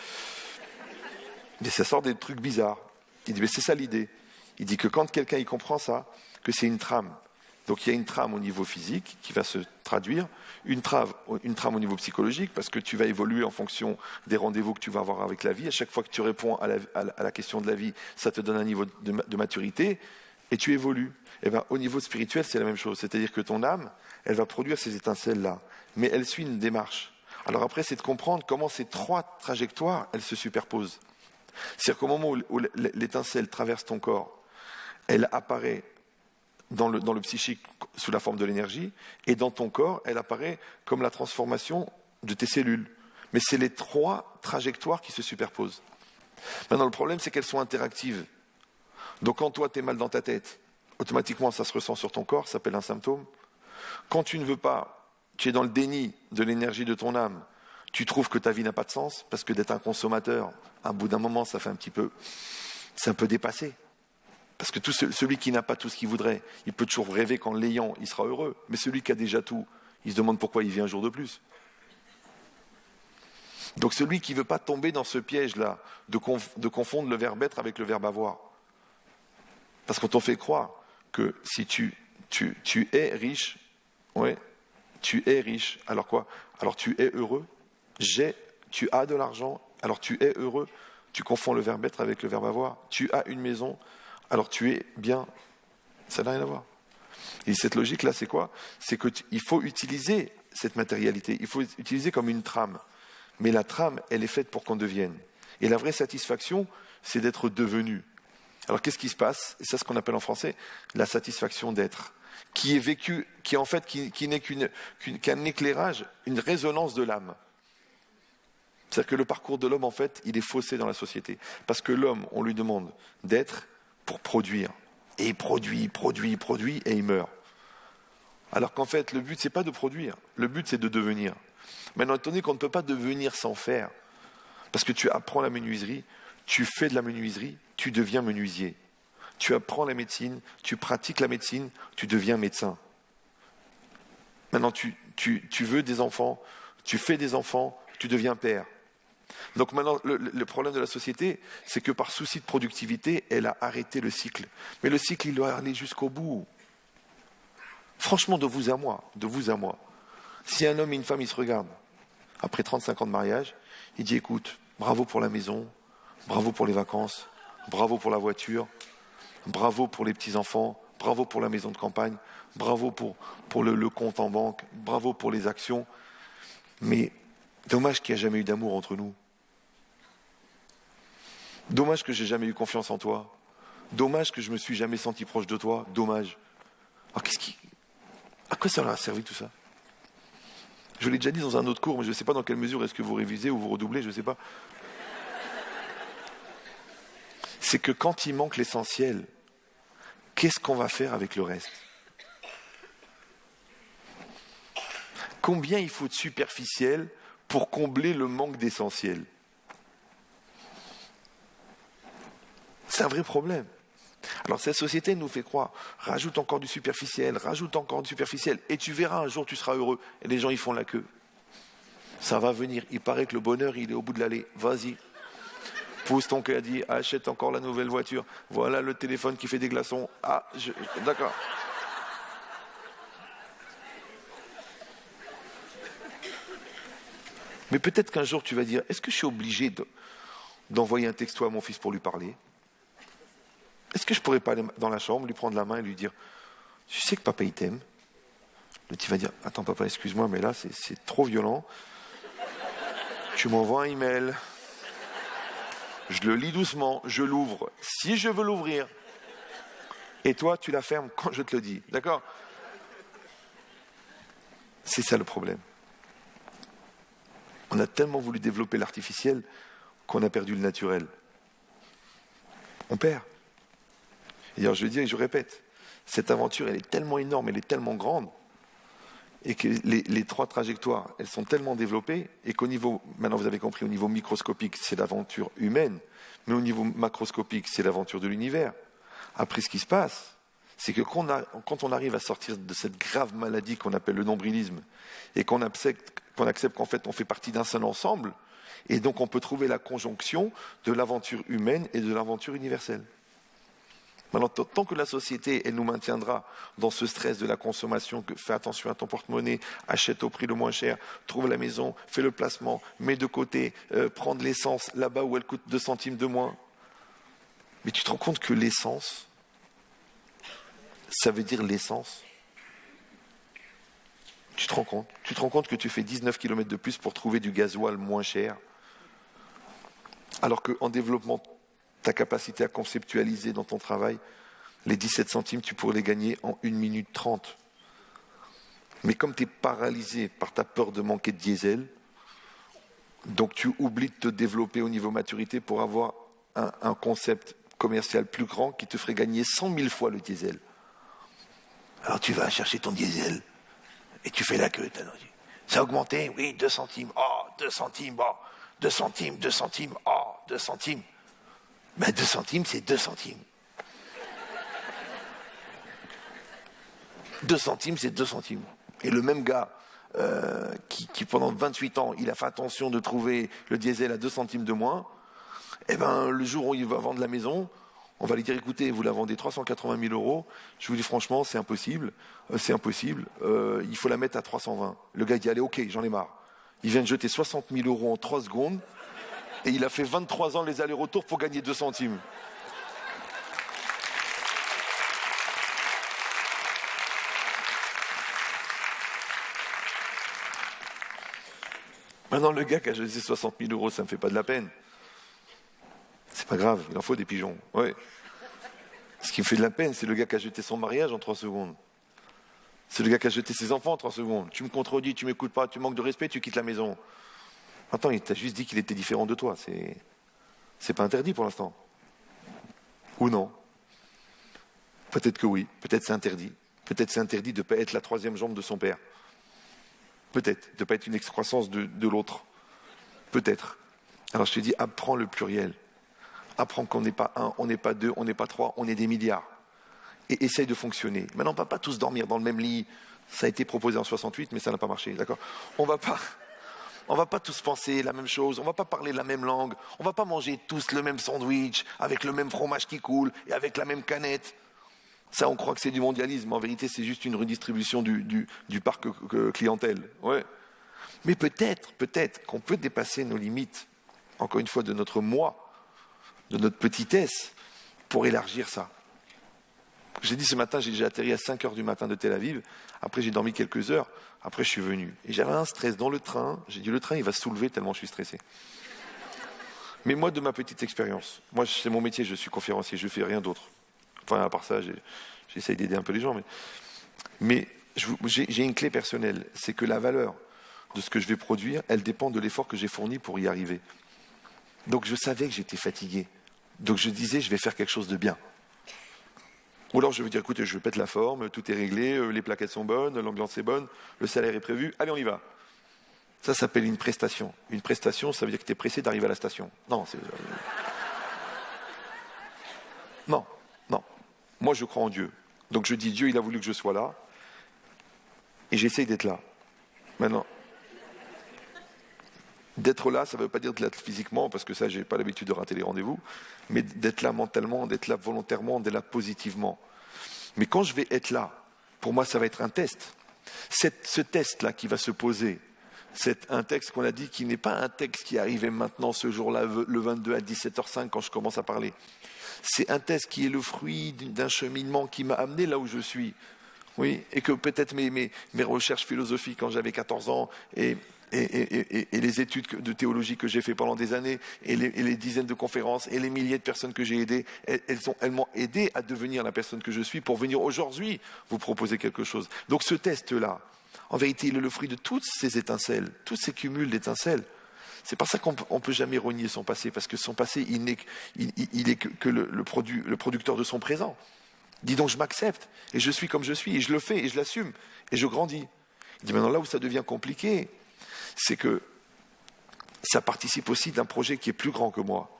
ça sort des trucs bizarres. Il dit, mais c'est ça l'idée. Il dit que quand quelqu'un y comprend ça, que c'est une trame. Donc il y a une trame au niveau physique qui va se traduire, une trame au niveau psychologique, parce que tu vas évoluer en fonction des rendez-vous que tu vas avoir avec la vie. À chaque fois que tu réponds à la question de la vie, ça te donne un niveau de maturité, et tu évolues. Et bien, au niveau spirituel, c'est la même chose. C'est-à-dire que ton âme, elle va produire ces étincelles-là, mais elle suit une démarche. Alors après, c'est de comprendre comment ces trois trajectoires, elles se superposent. C'est-à-dire qu'au moment où l'étincelle traverse ton corps, elle apparaît dans le psychique sous la forme de l'énergie, et dans ton corps, elle apparaît comme la transformation de tes cellules. Mais c'est les trois trajectoires qui se superposent. Maintenant, le problème, c'est qu'elles sont interactives. Donc quand toi, tu es mal dans ta tête, automatiquement, ça se ressent sur ton corps, ça s'appelle un symptôme. Quand tu ne veux pas, tu es dans le déni de l'énergie de ton âme, tu trouves que ta vie n'a pas de sens, parce que d'être un consommateur, à bout d'un moment, ça fait c'est un peu dépassé. Parce que celui qui n'a pas tout ce qu'il voudrait, il peut toujours rêver qu'en l'ayant, il sera heureux. Mais celui qui a déjà tout, il se demande pourquoi il vit un jour de plus. Donc celui qui ne veut pas tomber dans ce piège-là, de confondre le verbe être avec le verbe avoir. Parce qu'on t'en fait croire que si tu es riche, ouais, tu es riche, alors quoi? Alors tu es heureux, tu as de l'argent, alors tu es heureux, tu confonds le verbe être avec le verbe avoir, tu as une maison, alors tu es bien, ça n'a rien à voir. Et cette logique-là, c'est quoi? C'est qu'il faut utiliser cette matérialité, il faut utiliser comme une trame. Mais la trame, elle est faite pour qu'on devienne. Et la vraie satisfaction, c'est d'être devenu. Alors qu'est-ce qui se passe? Et c'est ce qu'on appelle en français la satisfaction d'être, qui est vécue, qui n'est qu'un éclairage, une résonance de l'âme. C'est-à-dire que le parcours de l'homme, en fait, il est faussé dans la société. Parce que l'homme, on lui demande d'être pour produire. Et il produit, et il meurt. Alors qu'en fait, le but, c'est pas de produire. Le but, c'est de devenir. Maintenant, étant donné qu'on ne peut pas devenir sans faire, parce que tu apprends la menuiserie, tu fais de la menuiserie, tu deviens menuisier. Tu apprends la médecine, tu pratiques la médecine, tu deviens médecin. Maintenant, tu veux des enfants, tu fais des enfants, tu deviens père. Donc maintenant, le problème de la société, c'est que par souci de productivité, elle a arrêté le cycle. Mais le cycle, il doit aller jusqu'au bout. Franchement, de vous à moi. Si un homme et une femme, ils se regardent, après 35 ans de mariage, il dit, écoute, bravo pour la maison, bravo pour les vacances, bravo pour la voiture, bravo pour les petits-enfants, bravo pour la maison de campagne, bravo pour le compte en banque, bravo pour les actions. Mais dommage qu'il n'y a jamais eu d'amour entre nous. Dommage que j'ai jamais eu confiance en toi. Dommage que je me suis jamais senti proche de toi. Dommage. Alors à quoi ça leur a servi tout ça? Je l'ai déjà dit dans un autre cours, mais je ne sais pas dans quelle mesure est-ce que vous révisez ou vous redoublez, je ne sais pas. C'est que quand il manque l'essentiel, qu'est-ce qu'on va faire avec le reste? Combien il faut de superficiel pour combler le manque d'essentiel? C'est un vrai problème. Alors cette société nous fait croire, rajoute encore du superficiel, et tu verras un jour tu seras heureux. Et les gens ils font la queue. Ça va venir. Il paraît que le bonheur, il est au bout de l'allée. Vas-y. Pousse ton caddie, achète encore la nouvelle voiture. Voilà le téléphone qui fait des glaçons. Ah, d'accord. Mais peut-être qu'un jour tu vas dire, est-ce que je suis obligé d'envoyer un texto à mon fils pour lui parler? Est-ce que je pourrais pas aller dans la chambre, lui prendre la main et lui dire, tu sais que papa il t'aime? Le petit va dire, attends papa, excuse-moi, mais là c'est trop violent. Tu m'envoies un email. Je le lis doucement, je l'ouvre si je veux l'ouvrir. Et toi, tu la fermes quand je te le dis. D'accord? C'est ça le problème. On a tellement voulu développer l'artificiel qu'on a perdu le naturel. On perd. D'ailleurs, je le dis et je répète, cette aventure, elle est tellement énorme, elle est tellement grande, et que les 3 trajectoires, elles sont tellement développées, et qu'au niveau, maintenant vous avez compris, au niveau microscopique, c'est l'aventure humaine, mais au niveau macroscopique, c'est l'aventure de l'univers. Après, ce qui se passe, c'est que quand on arrive à sortir de cette grave maladie qu'on appelle le nombrilisme, et qu'on accepte qu'en fait on fait partie d'un seul ensemble, et donc on peut trouver la conjonction de l'aventure humaine et de l'aventure universelle. Maintenant, tant que la société, elle nous maintiendra dans ce stress de la consommation, que fais attention à ton porte-monnaie, achète au prix le moins cher, trouve la maison, fais le placement, mets de côté, prends de l'essence là-bas où elle coûte 2 centimes de moins. Mais tu te rends compte que l'essence, ça veut dire l'essence. Tu te rends compte que tu fais 19 km de plus pour trouver du gasoil moins cher, alors qu'en développement, ta capacité à conceptualiser dans ton travail, les 17 centimes, tu pourrais les gagner en 1 minute 30. Mais comme tu es paralysé par ta peur de manquer de diesel, donc tu oublies de te développer au niveau maturité pour avoir un concept commercial plus grand qui te ferait gagner 100 000 fois le diesel. Alors tu vas chercher ton diesel et tu fais la queue. Ça a augmenté? Oui, 2 centimes. Oh, 2 centimes. Oh, 2 centimes, 2 centimes. Oh, 2 centimes. Ben 2 centimes, c'est 2 centimes. 2 centimes, c'est 2 centimes. Et le même gars qui pendant 28 ans, il a fait attention de trouver le diesel à 2 centimes de moins, eh ben, le jour où il va vendre la maison, on va lui dire, écoutez, vous la vendez 380 000 euros, je vous dis franchement, c'est impossible, il faut la mettre à 320. Le gars dit, allez, ok, j'en ai marre. Il vient de jeter 60 000 euros en 3 secondes, et il a fait 23 ans les allers-retours pour gagner 2 centimes. Maintenant, le gars qui a jeté 60 000 euros, ça ne me fait pas de la peine. C'est pas grave, il en faut des pigeons. Ouais. Ce qui me fait de la peine, c'est le gars qui a jeté son mariage en 3 secondes. C'est le gars qui a jeté ses enfants en 3 secondes. Tu me contredis, tu m'écoutes pas, tu manques de respect, tu quittes la maison. Attends, il t'a juste dit qu'il était différent de toi. C'est pas interdit pour l'instant. Ou non? Peut-être que oui, peut-être c'est interdit. Peut-être c'est interdit de ne pas être la 3e jambe de son père. Peut-être, de ne pas être une excroissance de l'autre. Peut-être. Alors je te dis, apprends le pluriel. Apprends qu'on n'est pas 1, on n'est pas 2, on n'est pas 3, on est des milliards. Et essaye de fonctionner. Maintenant, on ne va pas tous dormir dans le même lit. Ça a été proposé en 68, mais ça n'a pas marché, d'accord? On va pas tous penser la même chose, on ne va pas parler la même langue, on ne va pas manger tous le même sandwich, avec le même fromage qui coule, et avec la même canette. Ça, on croit que c'est du mondialisme. En vérité, c'est juste une redistribution du parc clientèle. Ouais. Mais peut-être qu'on peut dépasser nos limites, encore une fois, de notre moi, de notre petitesse, pour élargir ça. J'ai dit ce matin, j'ai atterri à 5 heures du matin de Tel Aviv. Après, j'ai dormi quelques heures. Après, je suis venu. Et j'avais un stress dans le train. J'ai dit, le train, il va se soulever tellement je suis stressé. Mais moi, de ma petite expérience, moi, c'est mon métier, je suis conférencier, je ne fais rien d'autre. Enfin, à part ça, j'essaye d'aider un peu les gens. Mais j'ai une clé personnelle. C'est que la valeur de ce que je vais produire, elle dépend de l'effort que j'ai fourni pour y arriver. Donc, je savais que j'étais fatigué. Donc, je disais, je vais faire quelque chose de bien. Ou alors je vais dire, écoutez, je pète la forme, tout est réglé, les plaquettes sont bonnes, l'ambiance est bonne, le salaire est prévu, allez, on y va. Ça s'appelle une prestation. Une prestation, ça veut dire que tu es pressé d'arriver à la station. Non, c'est... Non. Moi, je crois en Dieu. Donc je dis, Dieu, il a voulu que je sois là, et j'essaye d'être là. Maintenant, D'être là, ça ne veut pas dire d'être là physiquement, parce que ça, je n'ai pas l'habitude de rater les rendez-vous, mais d'être là mentalement, d'être là volontairement, d'être là positivement. Mais quand je vais être là, pour moi, ça va être un test. Ce test-là qui va se poser, c'est un texte qu'on a dit qui n'est pas un texte qui arrivait maintenant, ce jour-là, le 22 à 17h05, quand je commence à parler. C'est un test qui est le fruit d'un cheminement qui m'a amené là où je suis. Oui, et que peut-être mes recherches philosophiques quand j'avais 14 ans et les études de théologie que j'ai fait pendant des années et les dizaines de conférences et les milliers de personnes que j'ai aidées, elles m'ont aidé à devenir la personne que je suis pour venir aujourd'hui vous proposer quelque chose. Donc ce test-là, en vérité, il est le fruit de toutes ces étincelles, tous ces cumuls d'étincelles. C'est pour ça qu'on ne peut jamais renier son passé, parce que son passé, il est que le producteur de son présent. Dis donc, je m'accepte, et je suis comme je suis, et je le fais, et je l'assume, et je grandis. Il dit maintenant, là où ça devient compliqué, c'est que ça participe aussi d'un projet qui est plus grand que moi.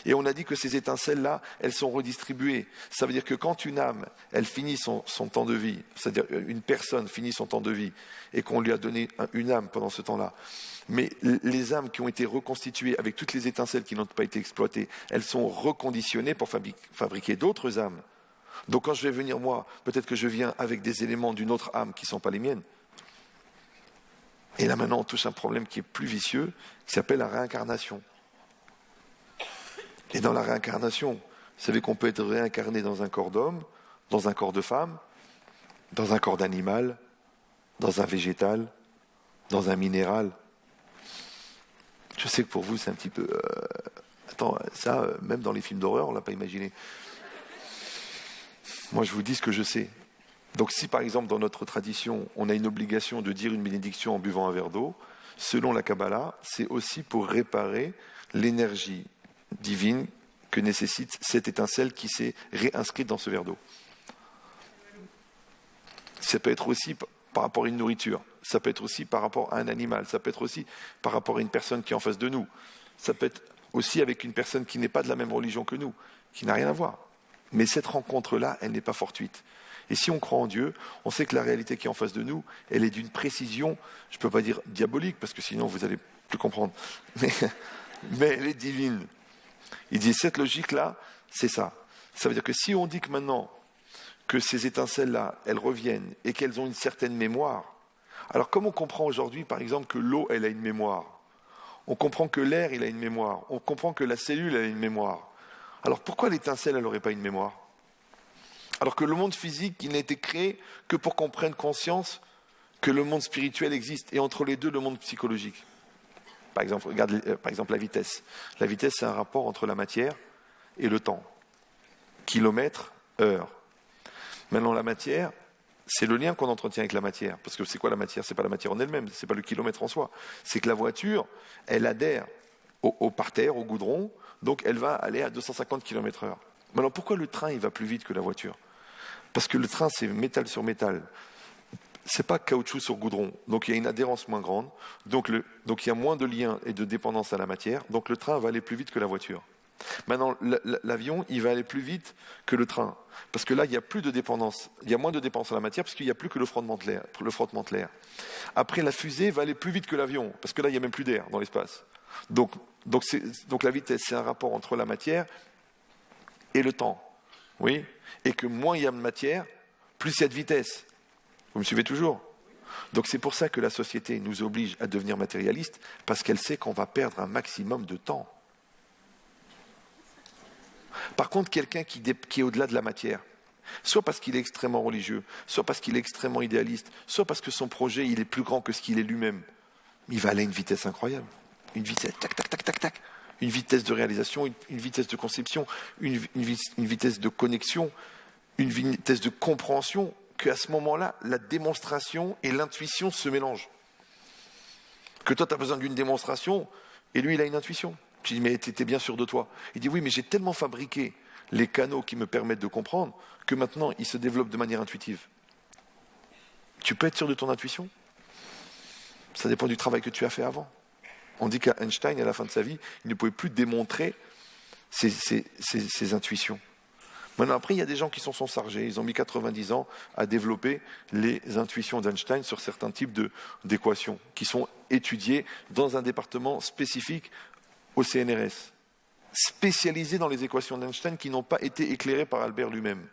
Et on a dit que ces étincelles-là, elles sont redistribuées. Ça veut dire que quand une âme, elle finit son temps de vie, c'est-à-dire une personne finit son temps de vie, et qu'on lui a donné une âme pendant ce temps-là, mais les âmes qui ont été reconstituées avec toutes les étincelles qui n'ont pas été exploitées, elles sont reconditionnées pour fabriquer d'autres âmes. Donc quand je vais venir, moi, peut-être que je viens avec des éléments d'une autre âme qui ne sont pas les miennes. Et là maintenant, on touche un problème qui est plus vicieux, qui s'appelle la réincarnation. Et dans la réincarnation, vous savez qu'on peut être réincarné dans un corps d'homme, dans un corps de femme, dans un corps d'animal, dans un végétal, dans un minéral. Je sais que pour vous, c'est un petit peu... Attends, ça, même dans les films d'horreur, on ne l'a pas imaginé. Moi, je vous dis ce que je sais. Donc si, par exemple, dans notre tradition, on a une obligation de dire une bénédiction en buvant un verre d'eau, selon la Kabbalah, c'est aussi pour réparer l'énergie divine que nécessite cette étincelle qui s'est réinscrite dans ce verre d'eau. Ça peut être aussi par rapport à une nourriture, ça peut être aussi par rapport à un animal, ça peut être aussi par rapport à une personne qui est en face de nous, ça peut être aussi avec une personne qui n'est pas de la même religion que nous, qui n'a rien à voir. Mais cette rencontre-là, elle n'est pas fortuite. Et si on croit en Dieu, on sait que la réalité qui est en face de nous, elle est d'une précision, je ne peux pas dire diabolique, parce que sinon vous n'allez plus comprendre, mais elle est divine. Il dit, cette logique-là, c'est ça. Ça veut dire que si on dit que maintenant, que ces étincelles-là, elles reviennent et qu'elles ont une certaine mémoire, alors comme on comprend aujourd'hui, par exemple, que l'eau, elle a une mémoire, on comprend que l'air, il a une mémoire, on comprend que la cellule, elle a une mémoire, alors pourquoi l'étincelle, elle n'aurait pas une mémoire ? Alors que le monde physique, il n'a été créé que pour qu'on prenne conscience que le monde spirituel existe, et entre les deux, le monde psychologique. Par exemple, regarde par exemple la vitesse. La vitesse, c'est un rapport entre la matière et le temps. Kilomètre, heure. Maintenant, la matière, c'est le lien qu'on entretient avec la matière. Parce que c'est quoi la matière ? C'est pas la matière en elle-même, c'est pas le kilomètre en soi. C'est que la voiture, elle adhère au parterre, au goudron, donc elle va aller à 250 km/h. Maintenant, pourquoi le train, il va plus vite que la voiture ? Parce que le train, c'est métal sur métal. C'est pas caoutchouc sur goudron. Donc il y a une adhérence moins grande. Donc il y a moins de liens et de dépendance à la matière. Donc le train va aller plus vite que la voiture. Maintenant, l'avion, il va aller plus vite que le train. Parce que là, il n'y a plus de dépendance. Il y a moins de dépendance à la matière parce qu'il n'y a plus que le frottement de l'air. Après, la fusée va aller plus vite que l'avion. Parce que là, il n'y a même plus d'air dans l'espace. Donc la vitesse, c'est un rapport entre la matière et le temps. Oui. Et que moins il y a de matière, plus il y a de vitesse. Vous me suivez toujours ? Donc c'est pour ça que la société nous oblige à devenir matérialistes, parce qu'elle sait qu'on va perdre un maximum de temps. Par contre, quelqu'un qui est au-delà de la matière, soit parce qu'il est extrêmement religieux, soit parce qu'il est extrêmement idéaliste, soit parce que son projet il est plus grand que ce qu'il est lui-même, il va aller à une vitesse incroyable. Une vitesse, tac, tac, tac, tac, tac. Une vitesse de réalisation, une vitesse de conception, une vitesse de connexion, une vitesse de compréhension, qu'à ce moment-là, la démonstration et l'intuition se mélangent. Que toi, tu as besoin d'une démonstration, et lui, il a une intuition. Tu dis, mais tu étais bien sûr de toi. Il dit, oui, mais j'ai tellement fabriqué les canaux qui me permettent de comprendre, que maintenant, il se développe de manière intuitive. Tu peux être sûr de ton intuition ? Ça dépend du travail que tu as fait avant. On dit qu'Einstein, à la fin de sa vie, il ne pouvait plus démontrer ses intuitions. Maintenant, après, il y a des gens qui s'en sont chargés. Ils ont mis 90 ans à développer les intuitions d'Einstein sur certains types d'équations qui sont étudiées dans un département spécifique au CNRS, spécialisé dans les équations d'Einstein qui n'ont pas été éclairées par Albert lui-même.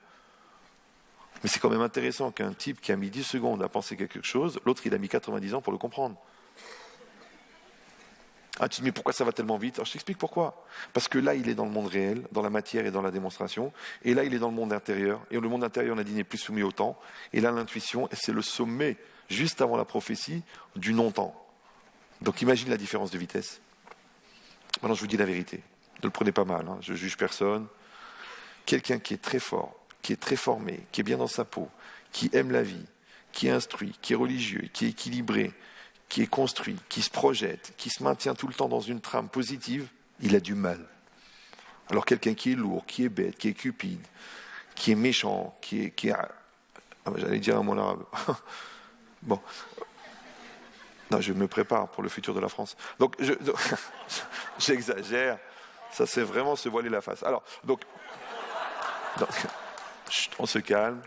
Mais c'est quand même intéressant qu'un type qui a mis 10 secondes à penser quelque chose, l'autre, il a mis 90 ans pour le comprendre. Ah, tu te dis, mais pourquoi ça va tellement vite? Alors, je t'explique pourquoi. Parce que là, il est dans le monde réel, dans la matière et dans la démonstration. Et là, il est dans le monde intérieur. Et le monde intérieur, on a dit, n'est plus soumis au temps. Et là, l'intuition, c'est le sommet, juste avant la prophétie, du non-temps. Donc, imagine la différence de vitesse. Maintenant, je vous dis la vérité. Ne le prenez pas mal, hein, je juge personne. Quelqu'un qui est très fort, qui est très formé, qui est bien dans sa peau, qui aime la vie, qui est instruit, qui est religieux, qui est équilibré, qui est construit, qui se projette, qui se maintient tout le temps dans une trame positive, il a du mal. Alors quelqu'un qui est lourd, qui est bête, qui est cupide, qui est méchant, qui est j'allais dire un mot arabe. Bon. Non, je me prépare pour le futur de la France. Donc, j'exagère. Ça, c'est vraiment se voiler la face. Alors, donc on se calme.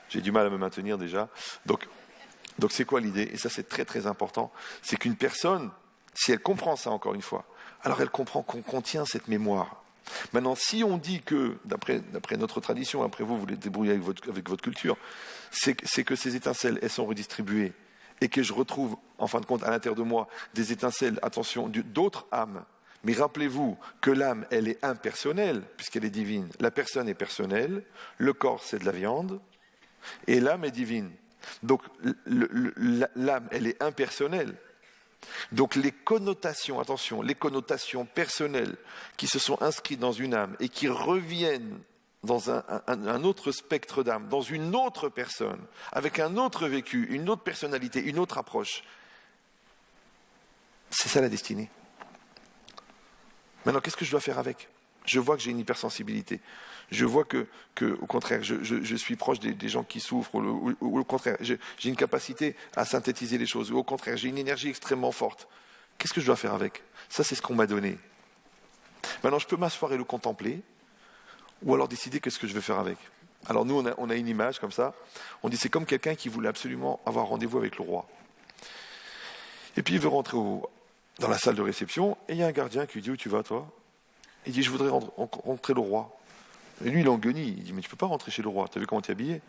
J'ai du mal à me maintenir déjà. Donc c'est quoi l'idée? Et ça, c'est très très important. C'est qu'une personne, si elle comprend ça encore une fois, alors elle comprend qu'on contient cette mémoire. Maintenant, si on dit que, d'après notre tradition, après vous les débrouillez avec votre culture, c'est que ces étincelles, elles sont redistribuées et que je retrouve, en fin de compte, à l'intérieur de moi, des étincelles, attention, d'autres âmes. Mais rappelez-vous que l'âme, elle est impersonnelle, puisqu'elle est divine. La personne est personnelle, le corps, c'est de la viande, et l'âme est divine. Donc l'âme, elle est impersonnelle. Donc les connotations, attention, les connotations personnelles qui se sont inscrites dans une âme et qui reviennent dans un autre spectre d'âme, dans une autre personne, avec un autre vécu, une autre personnalité, une autre approche, c'est ça la destinée. Maintenant, qu'est-ce que je dois faire avec? Je vois que j'ai une hypersensibilité. Je vois que au contraire, je suis proche des gens qui souffrent, ou au contraire, j'ai une capacité à synthétiser les choses, ou au contraire, j'ai une énergie extrêmement forte. Qu'est-ce que je dois faire avec? Ça, c'est ce qu'on m'a donné. Maintenant, je peux m'asseoir et le contempler, ou alors décider qu'est-ce que je vais faire avec. Alors nous, on a une image comme ça. On dit c'est comme quelqu'un qui voulait absolument avoir rendez-vous avec le roi. Et puis il veut rentrer dans la salle de réception, et il y a un gardien qui lui dit « Où tu vas, toi ?» Il dit « Je voudrais rentrer le roi. » Et lui, il en guenille. Il dit « Mais tu peux pas rentrer chez le roi. Tu as vu comment tu es habillé ?»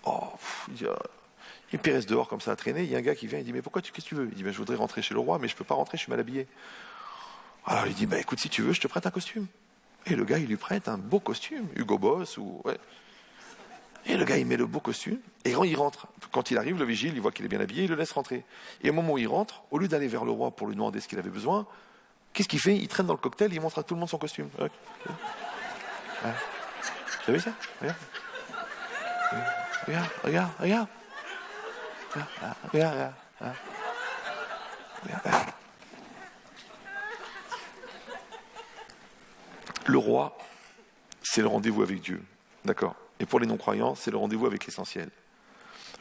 Oh, il dit « Il reste dehors comme ça à traîner. » Il y a un gars qui vient, il dit « Mais pourquoi qu'est-ce que tu veux ?» Il dit « Je voudrais rentrer chez le roi, mais je peux pas rentrer, je suis mal habillé. » Alors il dit « Écoute, si tu veux, je te prête un costume. » Et le gars, il lui prête un beau costume, Hugo Boss ou... Ouais. Et le gars, il met le beau costume, et quand il rentre, quand il arrive, le vigile, il voit qu'il est bien habillé, il le laisse rentrer. Et au moment où il rentre, au lieu d'aller vers le roi pour lui demander ce qu'il avait besoin, qu'est-ce qu'il fait? Il traîne dans le cocktail, il montre à tout le monde son costume. Ouais. Ouais. Vous avez vu ça? Regarde. Regarde. Le roi, c'est le rendez-vous avec Dieu. D'accord? Et pour les non-croyants, c'est le rendez-vous avec l'essentiel.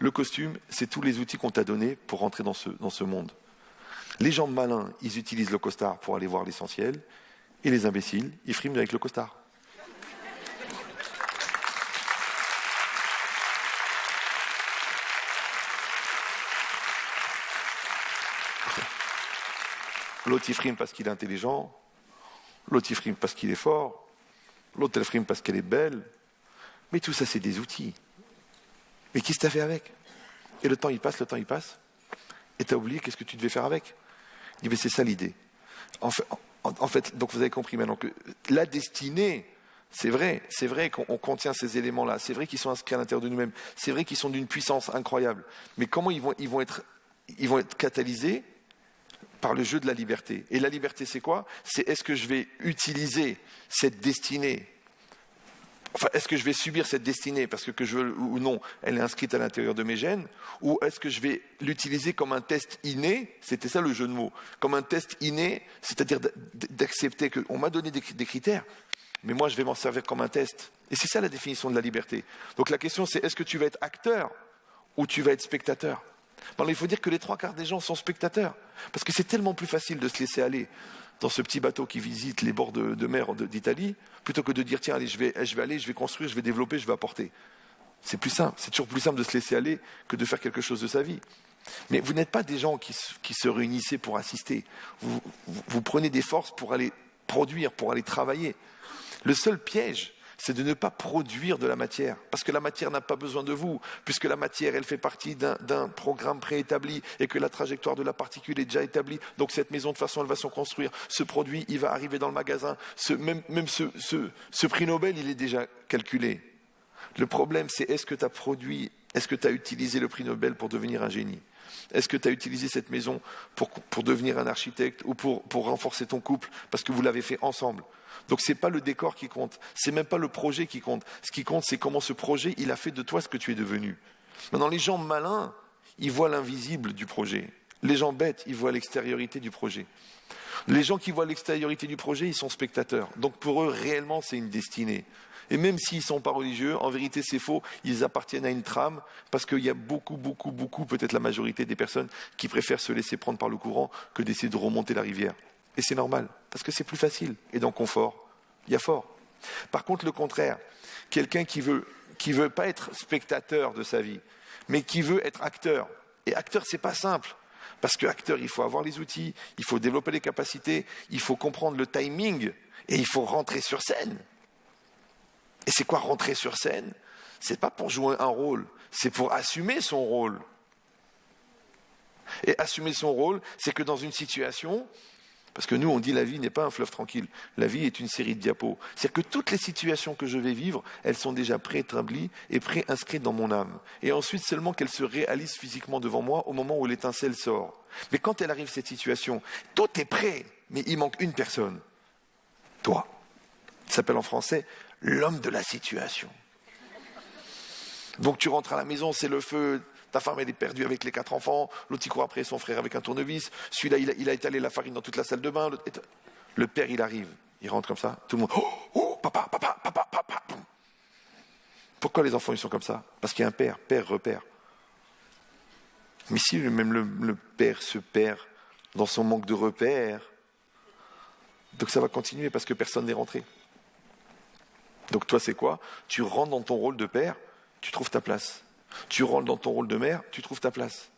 Le costume, c'est tous les outils qu'on t'a donnés pour rentrer dans ce monde. Les gens malins, ils utilisent le costard pour aller voir l'essentiel, et les imbéciles, ils friment avec le costard. L'autre, il frime parce qu'il est intelligent, l'autre, il frime parce qu'il est fort, l'autre, elle frime parce qu'elle est belle. Mais tout ça, c'est des outils. Mais qu'est-ce que tu as fait avec? Et le temps, il passe, et tu as oublié qu'est-ce que tu devais faire avec. Il dit, mais c'est ça l'idée. En fait, donc vous avez compris maintenant que la destinée, c'est vrai qu'on contient ces éléments-là, c'est vrai qu'ils sont inscrits à l'intérieur de nous-mêmes, c'est vrai qu'ils sont d'une puissance incroyable. Mais comment ils vont être catalysés? Par le jeu de la liberté. Et la liberté, c'est quoi? C'est est-ce que je vais utiliser cette destinée? Enfin, est-ce que je vais subir cette destinée parce que je veux ou non, elle est inscrite à l'intérieur de mes gènes? Ou est-ce que je vais l'utiliser comme un test inné? C'était ça le jeu de mots. Comme un test inné, c'est-à-dire d'accepter qu'on m'a donné des critères, mais moi je vais m'en servir comme un test. Et c'est ça la définition de la liberté. Donc la question c'est est-ce que tu vas être acteur ou tu vas être spectateur? Alors, il faut dire que les 3/4 des gens sont spectateurs. Parce que c'est tellement plus facile de se laisser aller. dans ce petit bateau qui visite les bords de mer d'Italie, plutôt que de dire, tiens, allez, je vais construire, je vais développer, je vais apporter. C'est plus simple, c'est toujours plus simple de se laisser aller que de faire quelque chose de sa vie. Mais vous n'êtes pas des gens qui se réunissaient pour assister. Vous prenez des forces pour aller produire, pour aller travailler. Le seul piège, c'est de ne pas produire de la matière, parce que la matière n'a pas besoin de vous, puisque la matière, elle fait partie d'un programme préétabli et que la trajectoire de la particule est déjà établie. Donc cette maison, de toute façon, elle va se construire. Ce produit, il va arriver dans le magasin. Même ce prix Nobel, il est déjà calculé. Le problème, c'est est-ce que tu as produit, est-ce que tu as utilisé le prix Nobel pour devenir un génie ? Est-ce que tu as utilisé cette maison pour devenir un architecte ou pour renforcer ton couple parce que vous l'avez fait ensemble ? Donc ce n'est pas le décor qui compte, ce n'est même pas le projet qui compte. Ce qui compte, c'est comment ce projet, il a fait de toi ce que tu es devenu. Maintenant, les gens malins, ils voient l'invisible du projet. Les gens bêtes, ils voient l'extériorité du projet. Les gens qui voient l'extériorité du projet, ils sont spectateurs. Donc pour eux, réellement, c'est une destinée. Et même s'ils ne sont pas religieux, en vérité c'est faux, ils appartiennent à une trame, parce qu'il y a beaucoup, peut-être la majorité des personnes qui préfèrent se laisser prendre par le courant que d'essayer de remonter la rivière. Et c'est normal, parce que c'est plus facile. Et dans confort, il y a fort. Par contre, le contraire, quelqu'un qui veut pas être spectateur de sa vie, mais qui veut être acteur. Et acteur, c'est pas simple. Parce que acteur, il faut avoir les outils, il faut développer les capacités, il faut comprendre le timing, et il faut rentrer sur scène. Et c'est quoi rentrer sur scène ? C'est pas pour jouer un rôle, c'est pour assumer son rôle. Et assumer son rôle, c'est que dans une situation, parce que nous on dit la vie n'est pas un fleuve tranquille, la vie est une série de diapos. C'est-à-dire que toutes les situations que je vais vivre, elles sont déjà préétablies et préinscrites dans mon âme. Et ensuite seulement qu'elles se réalisent physiquement devant moi au moment où l'étincelle sort. Mais quand elle arrive cette situation, tout est prêt, mais il manque une personne. Toi. Ça s'appelle en français l'homme de la situation. Donc tu rentres à la maison, c'est le feu, ta femme elle est perdue avec les 4 enfants, l'autre il court après son frère avec un tournevis, celui-là il a étalé la farine dans toute la salle de bain, le père il arrive, il rentre comme ça, tout le monde, oh, papa. Pourquoi les enfants ils sont comme ça ? Parce qu'il y a un père repère. Mais si même le père se perd dans son manque de repères, donc ça va continuer parce que personne n'est rentré. Donc toi, c'est quoi ? Tu rentres dans ton rôle de père, tu trouves ta place. Tu rentres dans ton rôle de mère, tu trouves ta place.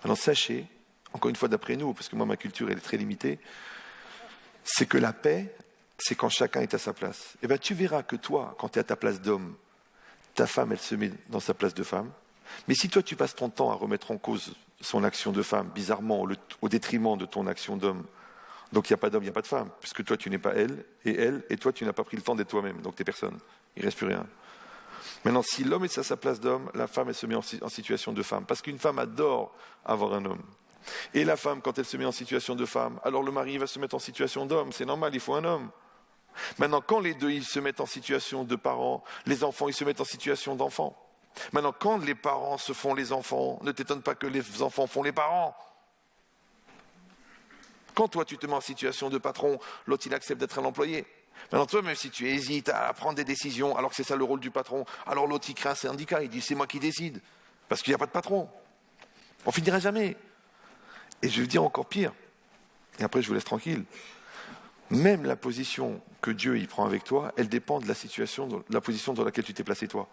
Alors sachez, encore une fois d'après nous, parce que moi ma culture elle est très limitée, c'est que la paix, c'est quand chacun est à sa place. Et bien tu verras que toi, quand tu es à ta place d'homme, ta femme elle se met dans sa place de femme. Mais si toi tu passes ton temps à remettre en cause son action de femme, bizarrement, au détriment de ton action d'homme, donc il n'y a pas d'homme, il n'y a pas de femme, puisque toi tu n'es pas elle, et toi tu n'as pas pris le temps d'être toi-même, donc tu n'es personne, il ne reste plus rien. Maintenant, si l'homme est à sa place d'homme, la femme elle se met en situation de femme, parce qu'une femme adore avoir un homme. Et la femme, quand elle se met en situation de femme, alors le mari va se mettre en situation d'homme, c'est normal, il faut un homme. Maintenant, quand les deux ils se mettent en situation de parents, les enfants ils se mettent en situation d'enfants. Maintenant, quand les parents se font les enfants, ne t'étonne pas que les enfants font les parents. Quand toi, tu te mets en situation de patron, l'autre, il accepte d'être un employé. Maintenant, toi, même si tu hésites à prendre des décisions, alors que c'est ça le rôle du patron, alors l'autre, il crée un syndicat, il dit, c'est moi qui décide, parce qu'il n'y a pas de patron. On finira jamais. Et je vais dire encore pire, et après, je vous laisse tranquille. Même la position que Dieu y prend avec toi, elle dépend de la position dans laquelle tu t'es placé toi.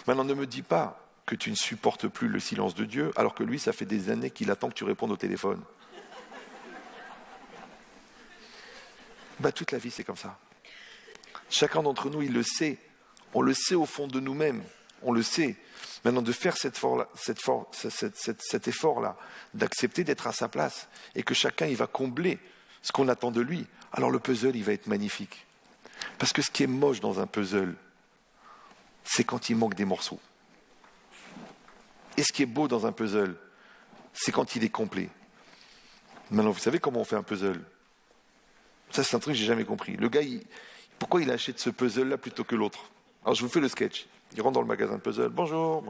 Maintenant, ne me dis pas que tu ne supportes plus le silence de Dieu, alors que lui, ça fait des années qu'il attend que tu répondes au téléphone. Toute la vie, c'est comme ça. Chacun d'entre nous, il le sait. On le sait au fond de nous-mêmes. On le sait. Maintenant, de faire cet effort-là, d'accepter d'être à sa place, et que chacun, il va combler ce qu'on attend de lui, alors le puzzle, il va être magnifique. Parce que ce qui est moche dans un puzzle, c'est quand il manque des morceaux. Et ce qui est beau dans un puzzle, c'est quand il est complet. Maintenant, vous savez comment on fait un puzzle ? Ça, c'est un truc que j'ai jamais compris. Le gars, pourquoi il achète ce puzzle-là plutôt que l'autre ? Alors, je vous fais le sketch. Il rentre dans le magasin de puzzle. Bonjour.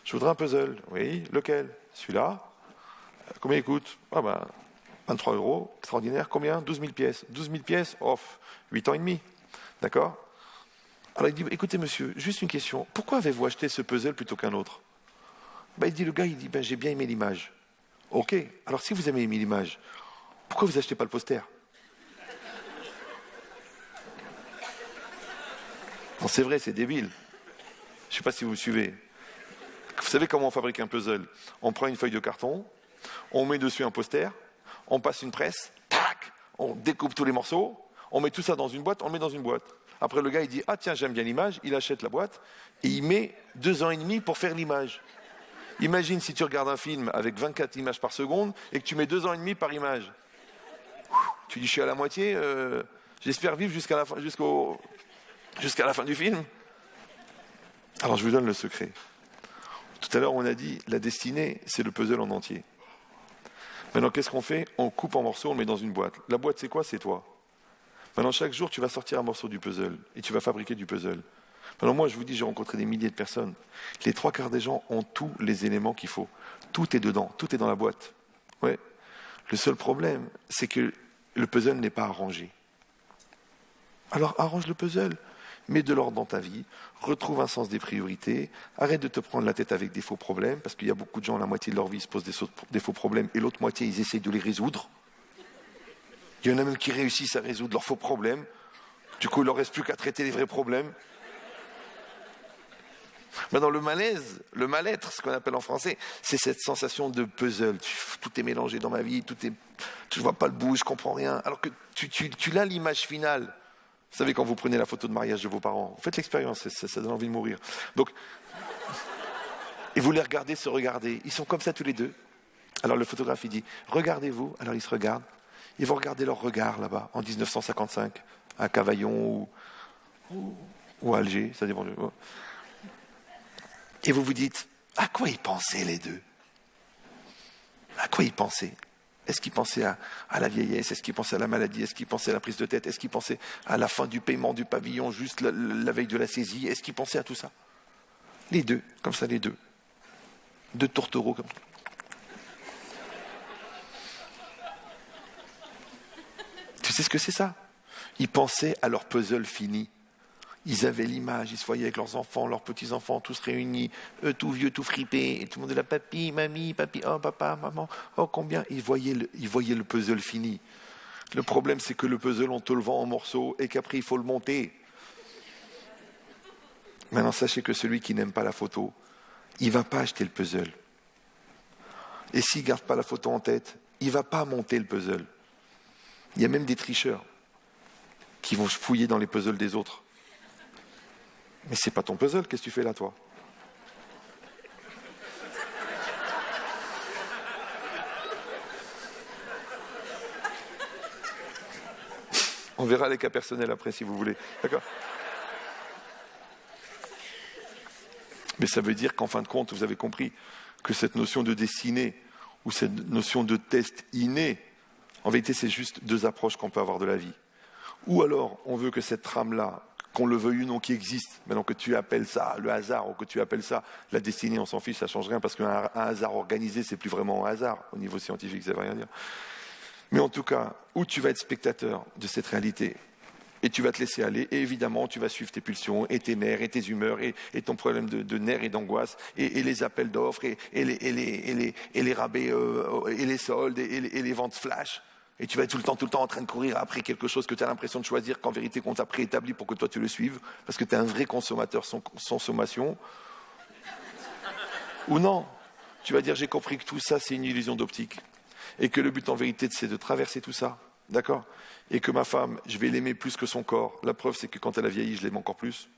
Je voudrais un puzzle. Oui, lequel ? Celui-là. Combien il coûte ? 23 €. Extraordinaire. Combien ? 12 000 pièces. 12 000 pièces ? 8 ans et demi. D'accord ? Alors, il dit, écoutez, monsieur, juste une question. Pourquoi avez-vous acheté ce puzzle plutôt qu'un autre ? Le gars, il dit, j'ai bien aimé l'image. Ok. Alors, si vous avez aimé l'image, pourquoi vous achetez pas le poster ? c'est vrai, c'est débile. Je ne sais pas si vous me suivez. Vous savez comment on fabrique un puzzle? On prend une feuille de carton, on met dessus un poster, on passe une presse, tac, on découpe tous les morceaux, on met tout ça dans une boîte, on le met dans une boîte. Après, le gars, il dit « Ah tiens, j'aime bien l'image », il achète la boîte et il met 2 ans et demi pour faire l'image. Imagine si tu regardes un film avec 24 images par seconde et que tu mets 2 ans et demi par image. Tu dis « Je suis à la moitié, j'espère vivre jusqu'à la fin du film ». Alors, je vous donne le secret. Tout à l'heure, on a dit, la destinée, c'est le puzzle en entier. Maintenant, qu'est-ce qu'on fait? On coupe en morceaux, on le met dans une boîte. La boîte, c'est quoi? C'est toi. Maintenant, chaque jour, tu vas sortir un morceau du puzzle et tu vas fabriquer du puzzle. Maintenant, moi, je vous dis, j'ai rencontré des milliers de personnes. Les 3/4 des gens ont tous les éléments qu'il faut. Tout est dedans, tout est dans la boîte. Ouais. Le seul problème, c'est que le puzzle n'est pas arrangé. Alors, arrange le puzzle. Mets de l'ordre dans ta vie, retrouve un sens des priorités, arrête de te prendre la tête avec des faux problèmes, parce qu'il y a beaucoup de gens, la moitié de leur vie se posent des faux problèmes, et l'autre moitié, ils essayent de les résoudre. Il y en a même qui réussissent à résoudre leurs faux problèmes, du coup, il ne leur reste plus qu'à traiter les vrais problèmes. Maintenant, le malaise, le mal-être, ce qu'on appelle en français, c'est cette sensation de puzzle. Tout est mélangé dans ma vie, je ne vois pas le bout, je ne comprends rien, alors que tu l'as l'image finale. Vous savez, quand vous prenez la photo de mariage de vos parents, vous faites l'expérience, ça donne envie de mourir. Donc, et vous les regardez se regarder. Ils sont comme ça tous les deux. Alors le photographe, il dit, regardez-vous. Alors ils se regardent. Ils vont regarder leur regard là-bas, en 1955, à Cavaillon ou à Alger, ça dépend. Et vous vous dites, à quoi ils pensaient les deux? À quoi ils pensaient? Est-ce qu'ils pensaient à la vieillesse? Est-ce qu'ils pensaient à la maladie? Est-ce qu'ils pensaient à la prise de tête? Est-ce qu'ils pensaient à la fin du paiement du pavillon, juste la veille de la saisie? Est-ce qu'ils pensaient à tout ça? Les deux, comme ça, les deux. 2 tourtereaux comme ça. Tu sais ce que c'est ça? Ils pensaient à leur puzzle fini. Ils avaient l'image, ils se voyaient avec leurs enfants, leurs petits-enfants, tous réunis, eux tout vieux, tout fripés, et tout le monde est là, papy, mamie, papy, oh papa, maman, oh combien. Ils voyaient le puzzle fini. Le problème, c'est que le puzzle, on te le vend en morceaux et qu'après, il faut le monter. Maintenant, sachez que celui qui n'aime pas la photo, il ne va pas acheter le puzzle. Et s'il ne garde pas la photo en tête, il ne va pas monter le puzzle. Il y a même des tricheurs qui vont fouiller dans les puzzles des autres. Mais c'est pas ton puzzle, qu'est-ce que tu fais là, toi? On verra les cas personnels après, si vous voulez. D'accord? Mais ça veut dire qu'en fin de compte, vous avez compris que cette notion de destinée ou cette notion de test inné, en vérité, c'est juste 2 approches qu'on peut avoir de la vie. Ou alors, on veut que cette trame-là, qu'on le veuille ou non, qui existe, maintenant que tu appelles ça le hasard ou que tu appelles ça la destinée, on s'en fiche, ça ne change rien, parce qu'un hasard organisé, c'est plus vraiment un hasard. Au niveau scientifique, ça ne veut rien dire. Mais en tout cas, où tu vas être spectateur de cette réalité, et tu vas te laisser aller, et évidemment, tu vas suivre tes pulsions, et tes nerfs, et tes humeurs, et ton problème de nerfs et d'angoisse, et les appels d'offres, et les rabais, et les soldes, et les ventes flash. Et tu vas être tout le temps en train de courir après quelque chose que tu as l'impression de choisir, qu'en vérité, qu'on t'a préétabli pour que toi tu le suives, parce que tu es un vrai consommateur sans consommation. Ou non, tu vas dire, j'ai compris que tout ça, c'est une illusion d'optique. Et que le but, en vérité, c'est de traverser tout ça. D'accord? Et que ma femme, je vais l'aimer plus que son corps. La preuve, c'est que quand elle a vieilli, je l'aime encore plus.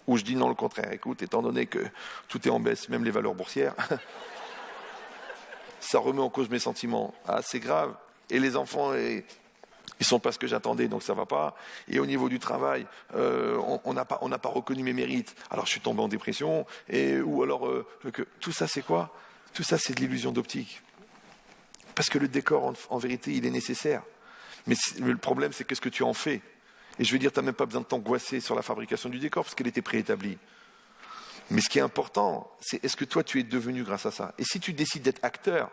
Ou je dis non, le contraire. Écoute, étant donné que tout est en baisse, même les valeurs boursières, ça remet en cause mes sentiments. Ah, c'est grave. Et les enfants, ils ne sont pas ce que j'attendais, donc ça ne va pas. Et au niveau du travail, on n'a pas reconnu mes mérites. Alors je suis tombé en dépression. Ou alors, tout ça, c'est quoi? Tout ça, c'est de l'illusion d'optique. Parce que le décor, en vérité, il est nécessaire. Mais le problème, c'est qu'est-ce que tu en fais? Et je veux dire, tu n'as même pas besoin de t'angoisser sur la fabrication du décor, parce qu'elle était préétablie. Mais ce qui est important, c'est est-ce que toi, tu es devenu grâce à ça? Et si tu décides d'être acteur,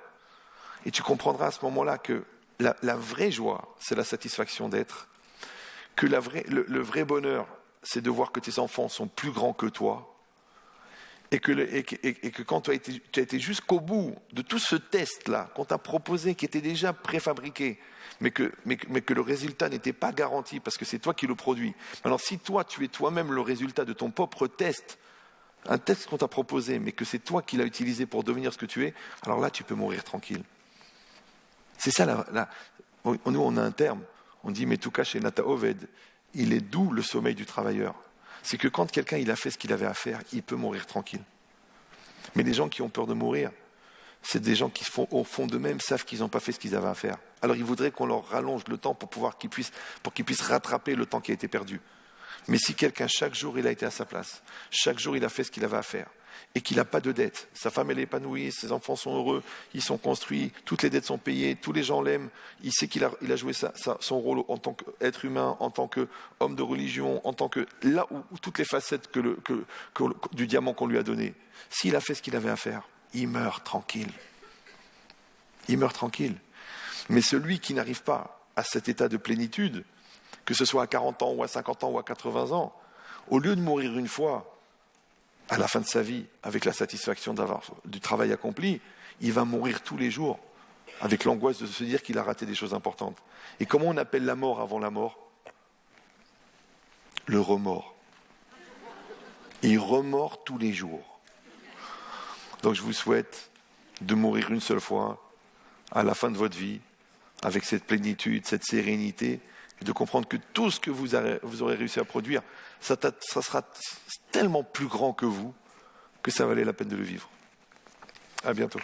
et tu comprendras à ce moment-là que la vraie joie, c'est la satisfaction d'être, que le vrai bonheur, c'est de voir que tes enfants sont plus grands que toi, Et que quand tu as été jusqu'au bout de tout ce test-là qu'on t'a proposé, qui était déjà préfabriqué, mais que le résultat n'était pas garanti parce que c'est toi qui le produis. Alors si toi, tu es toi-même le résultat de ton propre test, un test qu'on t'a proposé, mais que c'est toi qui l'as utilisé pour devenir ce que tu es, alors là, tu peux mourir tranquille. C'est ça, nous, on a un terme, on dit « Metuka chez Nata Oved », il est doux le sommeil du travailleur. C'est que quand quelqu'un il a fait ce qu'il avait à faire, il peut mourir tranquille. Mais les gens qui ont peur de mourir, c'est des gens qui, au fond d'eux-mêmes, savent qu'ils n'ont pas fait ce qu'ils avaient à faire. Alors ils voudraient qu'on leur rallonge le temps pour qu'ils puissent rattraper le temps qui a été perdu. Mais si quelqu'un, chaque jour, il a été à sa place, chaque jour, il a fait ce qu'il avait à faire, et qu'il n'a pas de dette, sa femme, elle est épanouie, ses enfants sont heureux, ils sont construits, toutes les dettes sont payées, tous les gens l'aiment, il sait qu'il a joué son rôle en tant qu'être humain, en tant qu'homme de religion, en tant que... Là où toutes les facettes du diamant qu'on lui a donné, s'il a fait ce qu'il avait à faire, il meurt tranquille. Il meurt tranquille. Mais celui qui n'arrive pas à cet état de plénitude, que ce soit à 40 ans ou à 50 ans ou à 80 ans, au lieu de mourir une fois, à la fin de sa vie, avec la satisfaction du travail accompli, il va mourir tous les jours, avec l'angoisse de se dire qu'il a raté des choses importantes. Et comment on appelle la mort avant la mort ? Le remords. Et il remord tous les jours. Donc je vous souhaite de mourir une seule fois, à la fin de votre vie, avec cette plénitude, cette sérénité, et de comprendre que tout ce que vous aurez réussi à produire, ça sera tellement plus grand que vous, que ça valait la peine de le vivre. À bientôt.